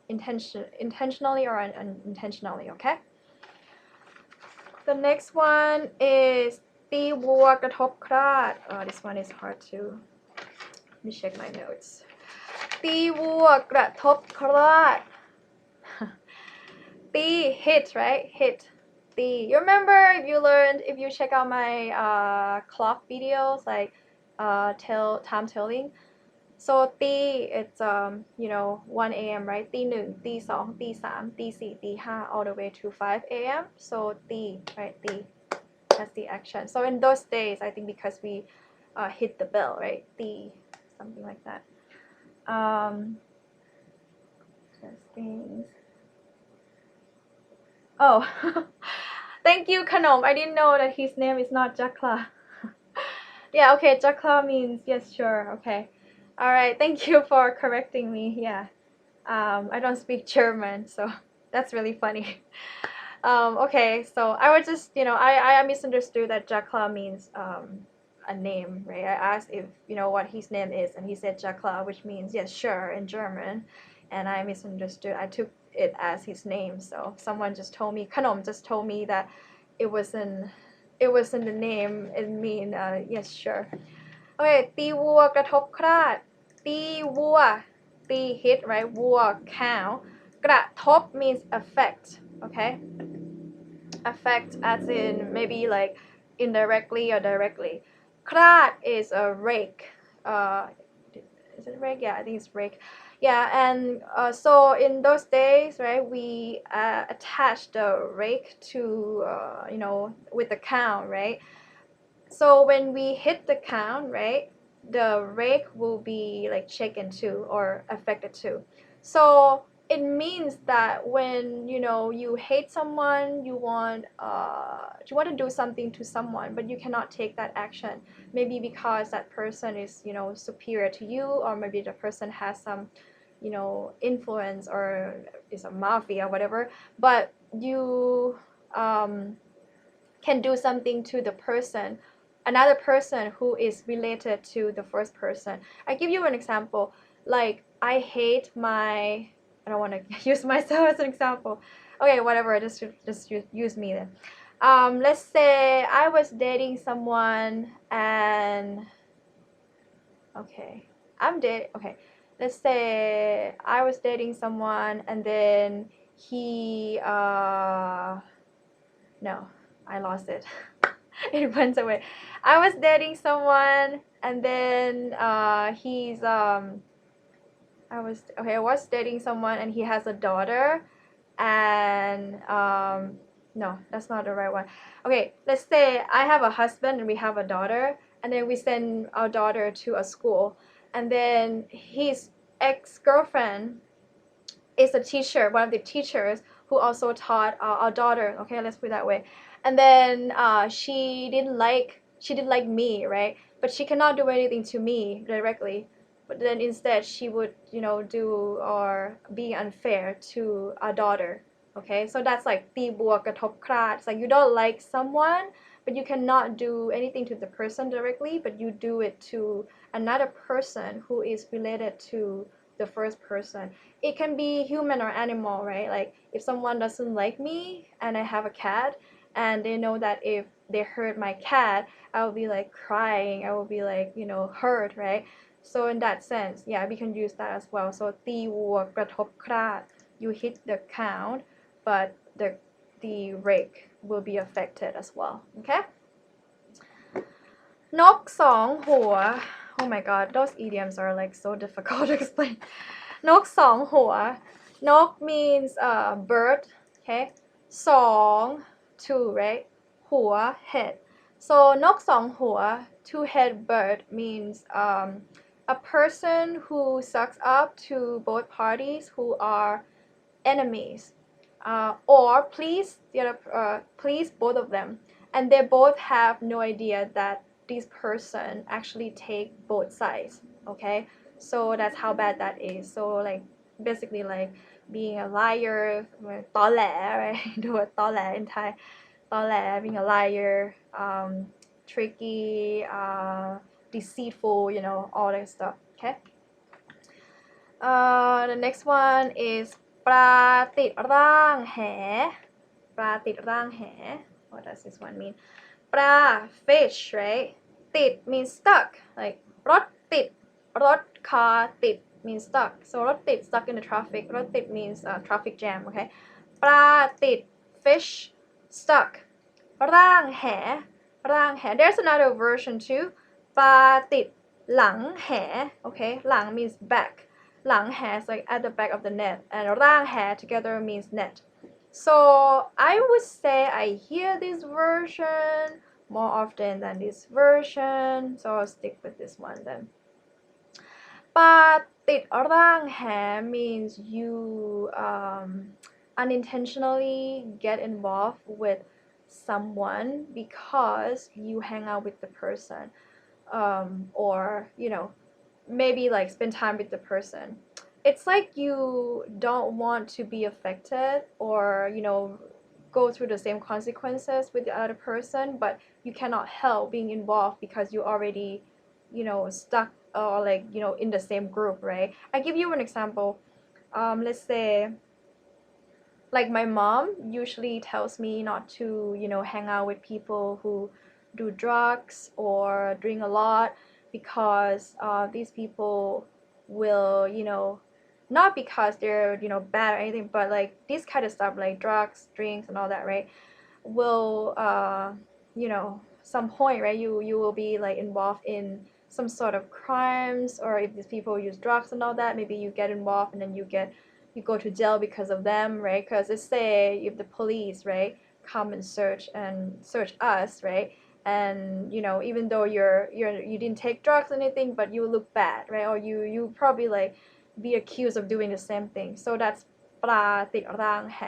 intentionally or unintentionally. Okay, the next one is ตีวัวกระทบคราด. This one is hard too. Let me check my notes. ตีวัวกระทบคราด. ตี hit, right? Hit. ตี. You remember if you check out my clock videos, like time telling. So ตี it's 1 a.m. right? ตี 1, ตี 2, ตี 3, ตี 4, ตี 5 all the way to 5 a.m. So ตี right? ตี. That's the action. So in those days, I think because we hit the bell, right? Something like that. Things. Oh, thank you, Kanom. I didn't know that his name is not Jakla. Yeah, okay, Jakla means yes, sure, okay. All right, thank you for correcting me. Yeah, I don't speak German, so that's really funny. Okay, so I was just, I misunderstood that Jakla means a name, right? I asked if what his name is, and he said Jakla, which means yes, sure in German, and I misunderstood. I took it as his name, so someone just told me, Kanom just told me that it wasn't the name. It mean yes, sure. Okay, ตีวัวกระทบคราด. ตีวัว ตี hit, right? วัว cow. กระทบ means affect, okay? Affect as in maybe like indirectly or directly. คราด is a rake. Is it rake? Yeah, I think it's rake. Yeah, and so in those days, right, we attach the rake to with the cow, right? So when we hit the cow, right, the rake will be like shaken too or affected too. So it means that when you hate someone, you want to do something to someone, but you cannot take that action. Maybe because that person is superior to you, or maybe the person has some influence or is a mafia or whatever. But you can do something to the person, another person who is related to the first person. I give you an example. Like I hate I don't want to use myself as an example. Okay, whatever, just use me then. Let's say I was dating someone and okay, let's say I was dating someone and then he no, I lost it. It went away. I was dating someone and then I was dating someone and he has a daughter, and no, that's not the right one. Okay, let's say I have a husband and we have a daughter, and then we send our daughter to a school, and then his ex-girlfriend is a teacher, one of the teachers who also taught our daughter. Okay, let's put it that way. And then she didn't like me, right? But she cannot do anything to me directly. But then instead she would, do or be unfair to our daughter. Okay, so that's like ตีบวกกระทบคราด. It's like you don't like someone, but you cannot do anything to the person directly, but you do it to another person who is related to the first person. It can be human or animal, right? Like if someone doesn't like me and I have a cat and they know that if they hurt my cat, I will be like crying, I will be like, hurt, right? So in that sense, yeah, we can use that as well. So ตีวัวกระทบคราด, you hit the count, but the rake will be affected as well. Okay? นกสองหัว. Oh my god, those idioms are like so difficult to explain. นกสองหัว. นก means bird, okay? สอง two, right? หัว head. So นกสองหัว two-head bird means a person who sucks up to both parties who are enemies, or please please both of them, and they both have no idea that this person actually take both sides. Okay, so that's how bad that is. So like basically like being a liar, ตอแหล right? ดูว่าตอแหล in Thai, ตอแหล being a liar, tricky, deceitful, all that stuff. Okay. The next one is ปลาติดร่างแห ปลาติดร่างแห What does this one mean? ปลา fish, right? ติด means stuck. Like รถติด รถ car ติด means stuck. So รถติด stuck in the traffic. รถติด means traffic jam. Okay. ปลาติด fish, stuck. ร่างแห ร่างแห. There's another version too. ปลาติดหลังแห. Okay. หลัง means back. หลังแห is like at the back of the net, and ร่างแห together means net. So I would say I hear this version more often than this version, so I'll stick with this one then. ปลาติดร่างแห means you unintentionally get involved with someone because you hang out with the person, or maybe like spend time with the person. It's like you don't want to be affected or go through the same consequences with the other person, but you cannot help being involved because you already stuck or like in the same group, right? I give you an example. Let's say like my mom usually tells me not to hang out with people who do drugs or drink a lot, because these people will not because they're bad or anything, but like this kind of stuff like drugs, drinks and all that, right, will some point, right, you will be like involved in some sort of crimes, or if these people use drugs and all that, maybe you get involved and then you go to jail because of them, right? Because let's say if the police, right, come and search us, right, and even though you didn't take drugs or anything, but you look bad, right, or you probably like be accused of doing the same thing. So that's ปลาติดร่างแห.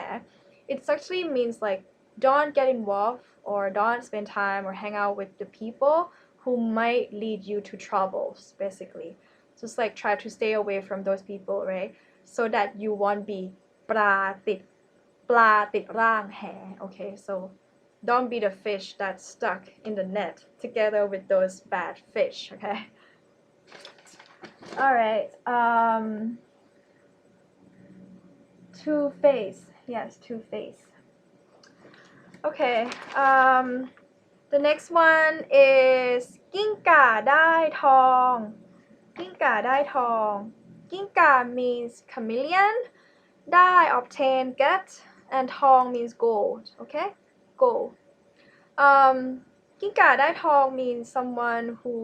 It actually means like don't get involved or don't spend time or hang out with the people who might lead you to troubles, basically. Just like try to stay away from those people, right, so that you won't be ปลาติดร่างแห. Okay, so don't be the fish that's stuck in the net together with those bad fish. Okay. All right. Two-face. Yes, two-face. Okay. The next one is กิ้งก่าได้ทอง. กิ้งก่าได้ทอง. กิ้งก่า means chameleon. ได้ obtain, get, and ทอง means gold. Okay, gold. กิ้งก่าได้ทอง means someone who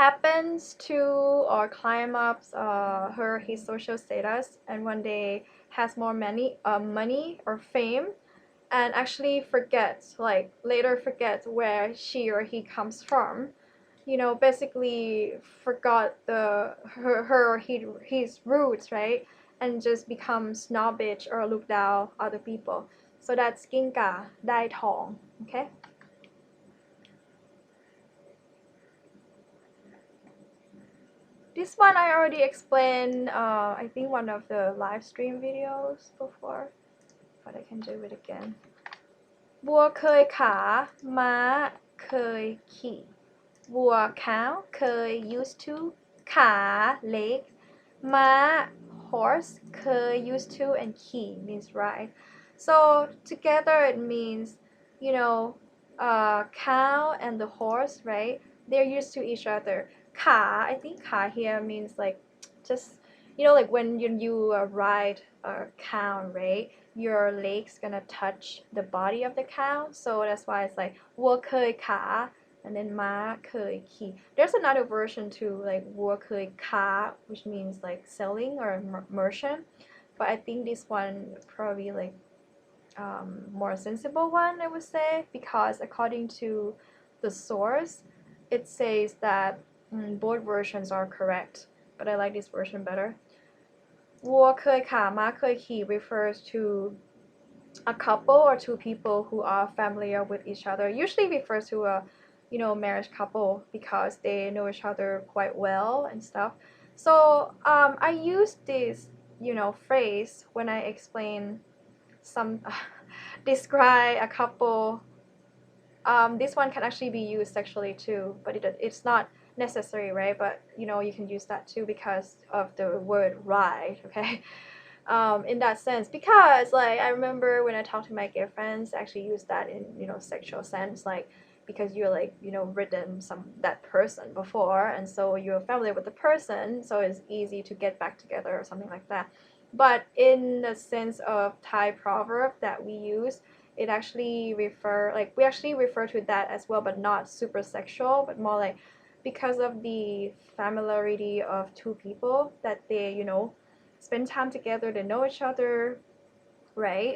happens to or climb up his social status, and when they has more money or fame, and actually forgets, like later forgets where she or he comes from. Basically forgot her or his roots, right? And just become snobbish or look down other people. So that's กิ้งก่าได้ทอง okay? This one I already explained, I think one of the live stream videos before, but I can do it again. วัวเคยขาม้าเคยขี่วัว cow เคย used to ขา leg ม้า horse เคย used to, and ขี่ means ride. So together it means, cow and the horse, right? They're used to each other. Ka, I think ka here means like just, like when you ride a cow, right? Your legs gonna touch the body of the cow. So that's why it's like วัวเคยขา and then ม้าเคยขี่. There's another version too, like วัวเคยขา which means like selling or merchant. But I think this one probably like more sensible one, I would say, because according to the source, it says that both versions are correct, but I like this version better. วัวเคยขาม้าเคยขี่ refers to a couple or two people who are familiar with each other. Usually refers to a marriage couple because they know each other quite well and stuff. So I use this phrase when I explain some describe a couple. This one can actually be used sexually too, but it's not necessary, right? But you can use that too because of the word ride, okay? In that sense, because like I remember when I talk to my gay friends, I actually use that in sexual sense, like because you're like ridden that person before, and so you're familiar with the person, so it's easy to get back together or something like that. But in the sense of Thai proverb that we use, it actually we actually refer to that as well, but not super sexual, but more like because of the familiarity of two people that they spend time together, they know each other, right?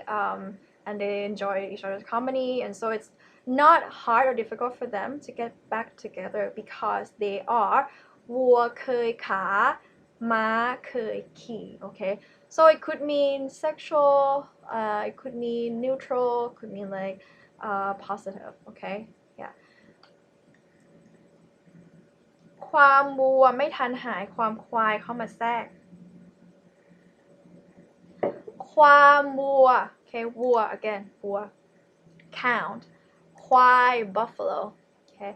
And they enjoy each other's company, and so it's not hard or difficult for them to get back together because they are วัวเคยขาม้าเคยขี่ okay? So it could mean sexual, it could mean neutral, could mean like positive, okay? Yeah. ความวัวไม่ทันหายความควายเข้ามาแทรกความวัว okay? วัว again วัว count ควาย buffalo, okay?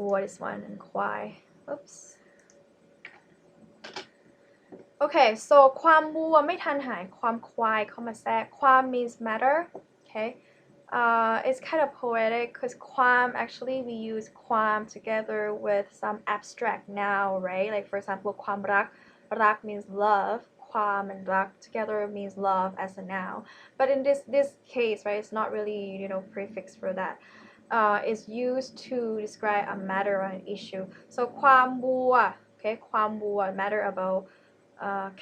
What is one and ควาย oops. Okay, so ความวัวไม่ทันหายความควายเข้ามาแทรกความ means matter, okay? It's kind of poetic because ความ actually we use ความ together with some abstract noun, right? Like for example ความรัก รัก means love, ความand รัก together means love as a noun. But in this case, right, it's not really prefix for that. It's used to describe a matter or an issue. So ความวัว, okay? ความวัว matter about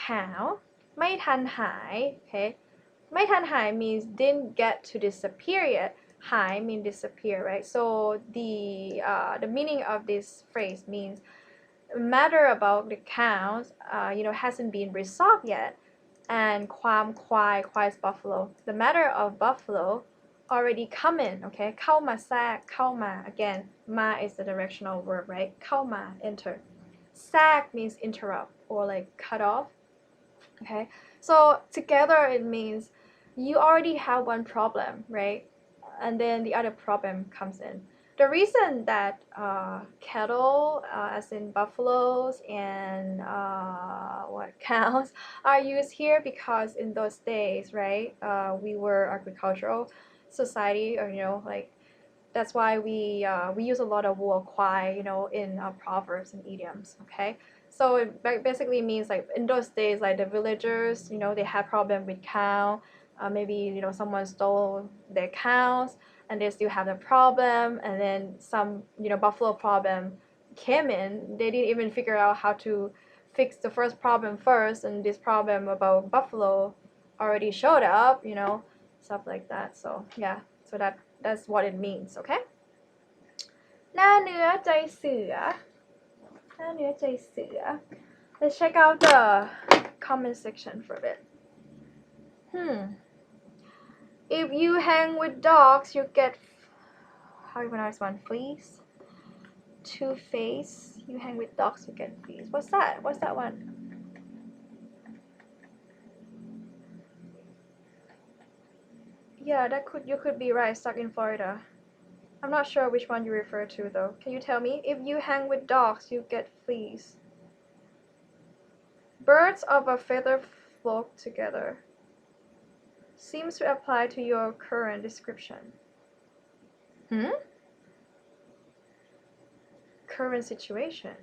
cow ไม่ทันหาย okay? ไม่ทันหาย means didn't get to disappear yet. หาย means disappear, right? So the meaning of this phrase means matter about the cows hasn't been resolved yet. And ความควาย ควาย is buffalo. The matter of buffalo already come in, okay? เข้ามาแทรกเข้ามา again มา is the directional verb, right? เข้ามา enter. แทรก means interrupt or like cut off, okay? So together it means you already have one problem, right? And then the other problem comes in. The reason that cattle, as in buffaloes and cows, are used here because in those days, right, we were agricultural society, or like that's why we use a lot of วัวควาย in proverbs and idioms, okay? So it basically means like in those days, like the villagers, they had problem with cow. Maybe someone stole their cows and they still have the problem, and then some buffalo problem came in. They didn't even figure out how to fix the first problem first, and this problem about buffalo already showed up, you know, stuff like that. So yeah, so that's what it means. Okay. หน้าเนื้อใจเสือ หน้าเนื้อใจเสือ Let's check out the comment section for a bit. If you hang with dogs, you get, how do you pronounce one? Fleas? Two-face. You hang with dogs, you get fleas. What's that? What's that one? Yeah, you could be right. Stuck in Florida. I'm not sure which one you refer to though. Can you tell me? If you hang with dogs, you get fleas. Birds of a feather flock together. Seems to apply to your current description. Current situation.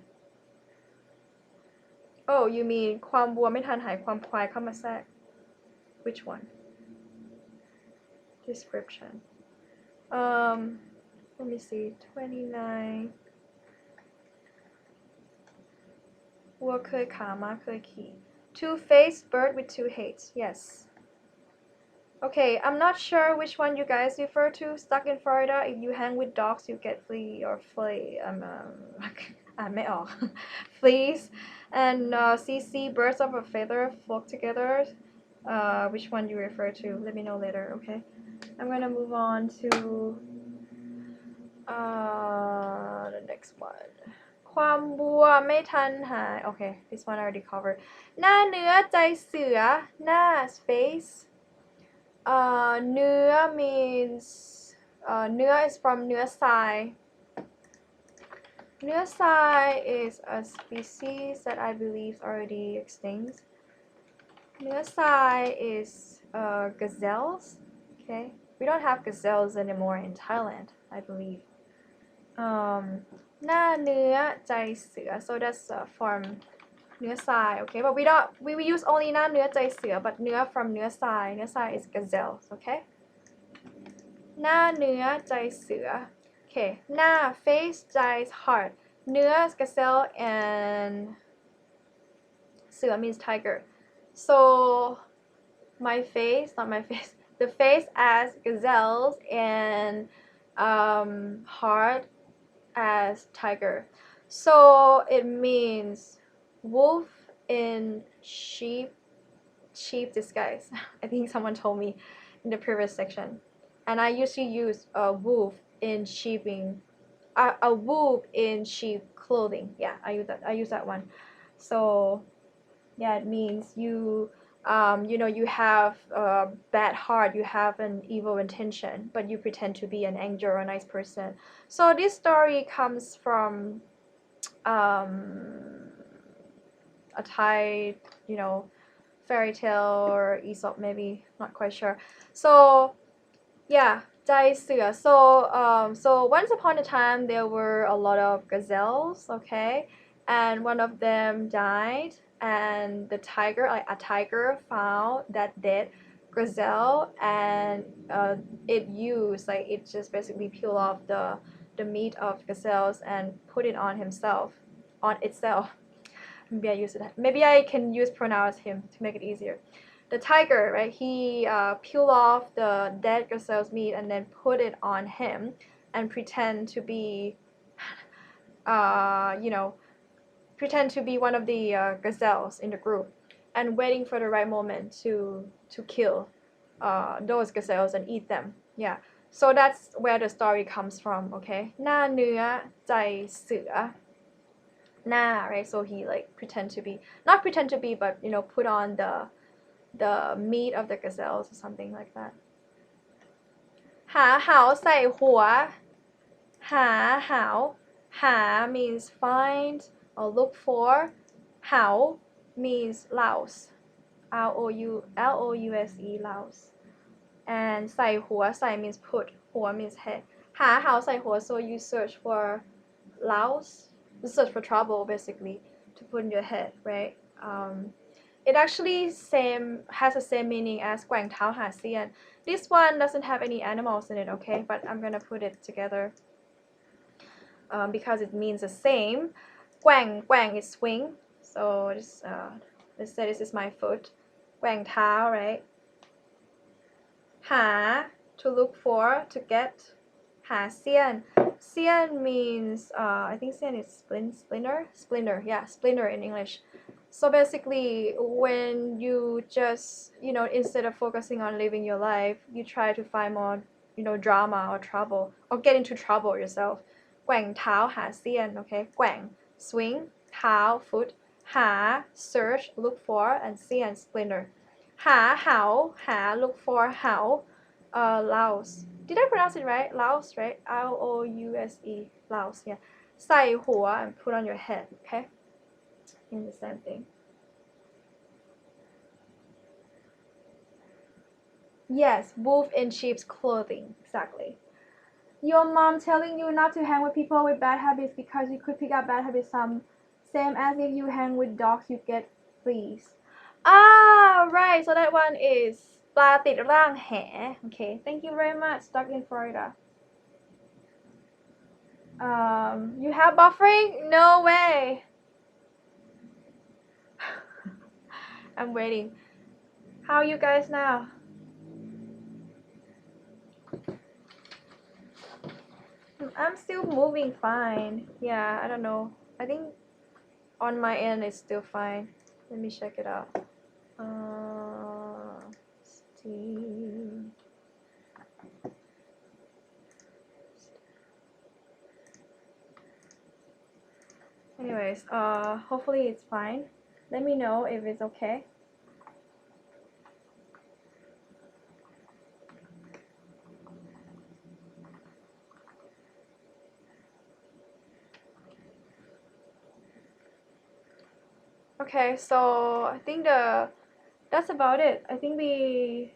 Oh, you mean ความวัวไม่ทันหายความควายเข้ามาแทรก Which one? Description. Let me see. 29. วัวเคยขาม้าเคยขี่ Two-faced bird with two heads. Yes. Okay, I'm not sure which one you guys refer to. Stuck in Florida. If you hang with dogs, you get flea or flea. Fleas. And CC, birds of a feather flock together. Which one you refer to? Let me know later. Okay. I'm gonna move on to the next one. ความบัวไม่ทันหาย Okay, this one I already covered. หน้าเนื้อใจเสือ หน้า space. เนื้อ means เนื้อ is from เนื้อทราย เนื้อทราย is a species that I believe is already extinct. เนื้อทราย is gazelles. Okay, we don't have gazelles anymore in Thailand, I believe. หน้าเนื้อใจเสือ so that's from เนื้อทราย okay, but we use only หน้าเนื้อใจเสือ but เนื้อ from เนื้อทราย เนื้อทราย is gazelles, okay. หน้าเนื้อใจเสือ okay, หน้า face ใจ heart, เนื้อ gazelle and เสือ means tiger. So my face, not my face, the face as gazelles and heart as tiger. So it means wolf in sheep disguise. I think someone told me in the previous section. And I usually use a wolf in a wolf in sheep clothing. Yeah, I use that one. So yeah, it means you you have a bad heart, you have an evil intention, but you pretend to be an angel or a nice person. So this story comes from a Thai, fairy tale or Aesop maybe, not quite sure. So yeah, ใจเสือ so once upon a time there were a lot of gazelles, okay, and one of them died, and the tiger, like a tiger, found that dead gazelle, and it just basically peel off the meat of gazelles and put it on itself. Maybe I can use pronounce him to make it easier. The tiger, right, he peeled off the dead gazelle's meat and then put it on him and pretend to be one of the gazelles in the group, and waiting for the right moment to kill those gazelles and eat them. Yeah, so that's where the story comes from. Okay, หน้าเนื้อใจเสือ หน้า, right, so he not pretend to be, but put on the meat of the gazelles or something like that. หาเหาใส่หัว หาเหา หา means find or look for. เหา means louse. L-O-U-S-E, louse. And ใส่หัว ใส่ means put. หัว means head. หาเหาใส่หัว, so you search for louse. You search for trouble basically to put in your head, right? It actually has the same meaning as แกว่งเท้าหาเสี้ยน. This one doesn't have any animals in it, okay? But I'm gonna put it together because it means the same. แกว่ง is swing. So just let's say this is my foot แกว่งเท้า right หา to look for to get หาเสี้ยน เสี้ยน means I think เสี้ยน is splinter yeah splinter in English. So basically when you just instead of focusing on living your life you try to find more drama or trouble or get into trouble yourself แกว่งเท้าหาเสี้ยน okay แกว่ง swing เท้า foot หา search look for and เสี้ยน splinter หาเหาหา look for เหาlouse did I pronounce it right louse right L-O-U-S-E louse yeah ใส่หัว and put on your head okay in the same thing yes wolf in sheep's clothing exactly your mom telling you not to hang with people with bad habits because you could pick up bad habits same as if you hang with dogs you get fleas right so that one is ปลาติดร่างแห okay thank you very much stuck in Florida you have buffering no way I'm waiting how are you guys now I'm still moving fine yeah I don't know I think on my end it's still fine let me check it out anyways hopefully it's fine let me know if it's okay okay so I think that's about it I think we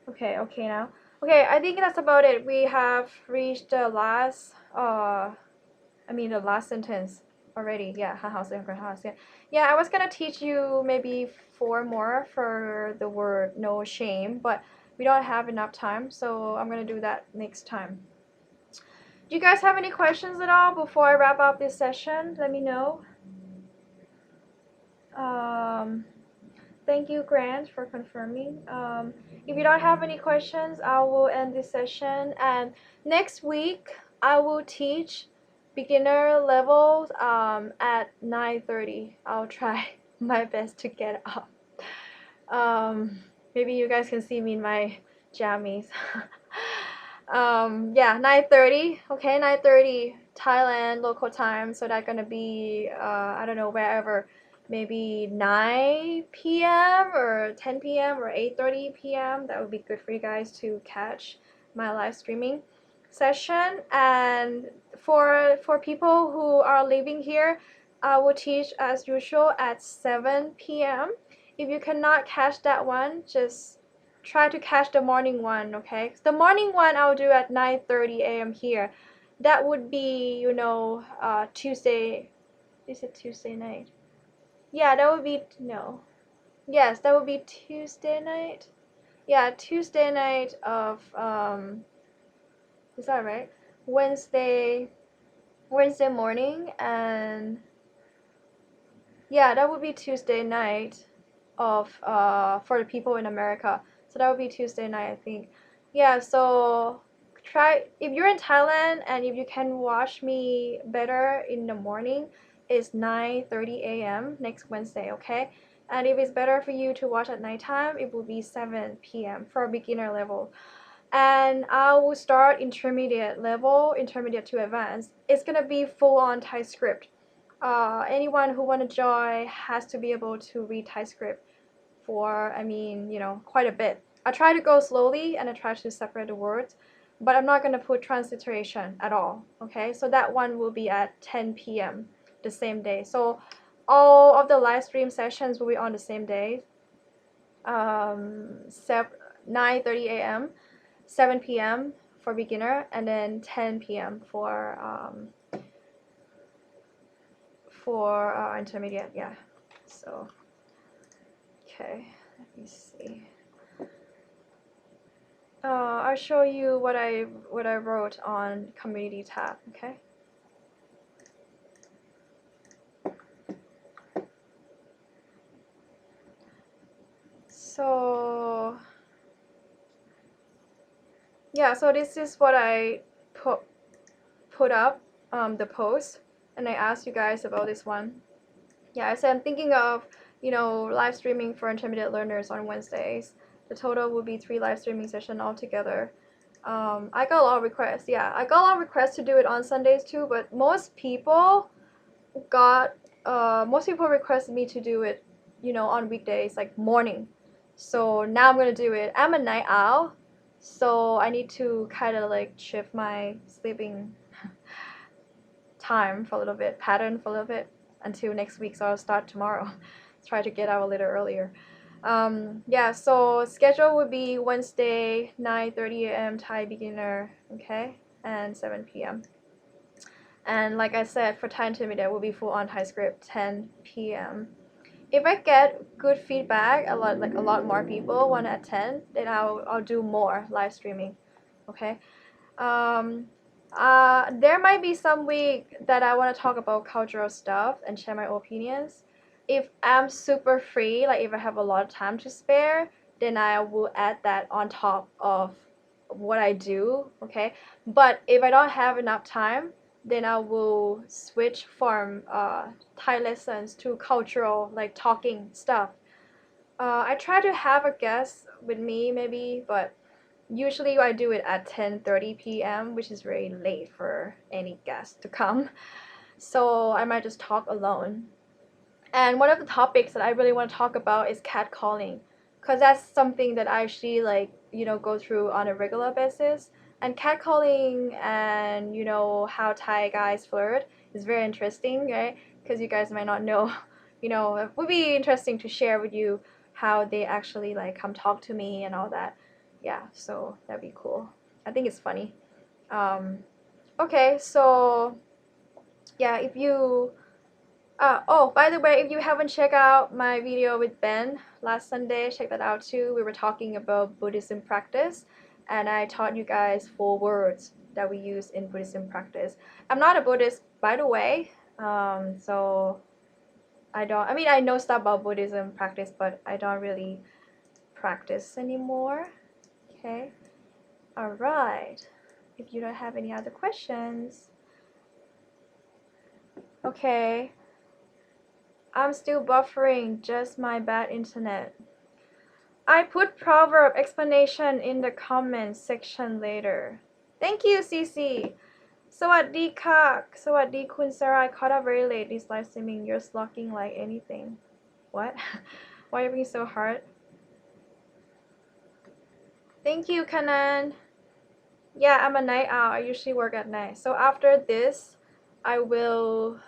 okay now okay I think that's about it we have reached the last the last sentence already yeah yeah I was gonna teach you maybe 4 more for the word no shame but we don't have enough time so I'm gonna do that next time do you guys have any questions at all before I wrap up this session let me know thank you Grant for confirming if you don't have any questions I will end this session and next week I will teach beginner levels at 9:30 I'll try my best to get up maybe you guys can see me in my jammies yeah 9:30 okay 9:30 Thailand local time so that's gonna be I don't know wherever maybe 9 p.m. or 10 p.m. or 8:30 p.m. that would be good for you guys to catch my live streaming session and for people who are living here I will teach as usual at 7 p.m. if you cannot catch that one just try to catch the morning one okay the morning one I'll do at 9:30 a.m. here that would be Tuesday is it Tuesday night yeah that would be no yes that would be Tuesday night yeah Tuesday night of is that right Wednesday morning and yeah that would be Tuesday night of for the people in America so that would be Tuesday night I think yeah so try if you're in Thailand and if you can watch me better in the morning it's 9:30 a.m. next Wednesday okay and if it's better for you to watch at nighttime it will be 7 p.m. for beginner level and I will start intermediate to advanced it's gonna be full-on Thai script anyone who want to join has to be able to read Thai script for quite a bit I try to go slowly and I try to separate the words but I'm not going to put transliteration at all okay so that one will be at 10 p.m. the same day so all of the live stream sessions will be on the same day 9:30 a.m. 7 p.m. for beginner and then 10 p.m. for intermediate yeah so okay let me see I'll show you what I wrote on community tab okay so yeah, so this is what I put up the post, and I asked you guys about this one. Yeah, I said I'm thinking of, you know, live streaming for intermediate learners on Wednesdays. The total will be 3 live streaming sessions altogether. I got a lot of requests. Yeah, I got a lot of requests to do it on Sundays too, but most people requested me to do it, you know, on weekdays, like morning. So now I'm gonna do it. I'm a night owl, so I need to kind of like shift my sleeping time for a little bit, pattern for a little bit until next week. So I'll start tomorrow. Try to get out a little earlier. Yeah, so schedule would be Wednesday 9:30 a.m. Thai beginner, okay, and 7 p.m. And like I said, for Thai intermediate will be full on Thai script 10 p.m. If I get good feedback, a lot more people want to attend, then I'll do more live streaming, okay. There might be some week that I want to talk about cultural stuff and share my opinions. If I'm super free, like if I have a lot of time to spare, then I will add that on top of what I do, okay. But if I don't have enough time, then I will switch from Thai lessons to cultural, like talking stuff. I try to have a guest with me maybe, but usually I do it at 10:30 p.m., which is very late for any guest to come. So I might just talk alone. And one of the topics that I really want to talk about is catcalling, because that's something that I actually, like, you know, go through on a regular basis. And catcalling and, you know, how Thai guys flirt is very interesting, right? Because you guys might not know, you know, it would be interesting to share with you how they actually like come talk to me and all that. Yeah, so that'd be cool. I think it's funny. Okay, so yeah, if you oh, by the way, if you haven't checked out my video with Ben last Sunday, check that out too. We were talking about Buddhism practice, and I taught you guys 4 words that we use in Buddhism practice. I'm not a Buddhist, by the way, so I mean, I know stuff about Buddhism practice, but I don't really practice anymore. Okay, all right. If you don't have any other questions, okay. I'm still buffering, just my bad internet. I put proverb explanation in the comments section later. Thank you, CC. สวัสดีค่ะ สวัสดีคุณ Sarah. I caught up very late this live streaming. You're slacking like anything. What? Why are you being so hard? Thank you, Kanan. Yeah, I'm a night owl. I usually work at night. So after this, I will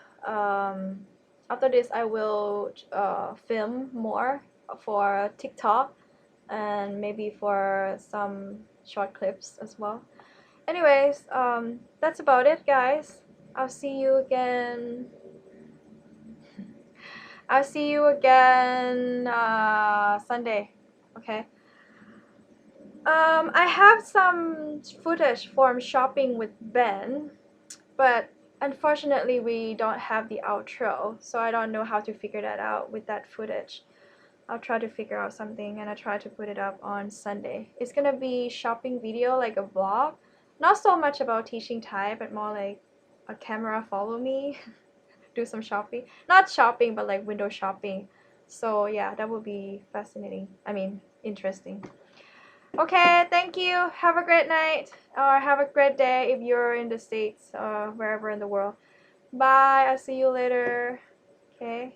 film more for TikTok and maybe for some short clips as well. Anyways, that's about it, guys. I'll see you again. Sunday. Okay. I have some footage from shopping with Ben, but unfortunately we don't have the outro, so I don't know how to figure that out with that footage. I'll try to figure out something and I try to put it up on Sunday. It's gonna be shopping video, like a vlog. Not so much about teaching Thai, but more like a camera follow me, do some shopping. Not shopping, but like window shopping. So yeah, that would be fascinating. I mean, interesting. Okay, thank you. Have a great night or have a great day if you're in the States or wherever in the world. Bye. I'll see you later. Okay.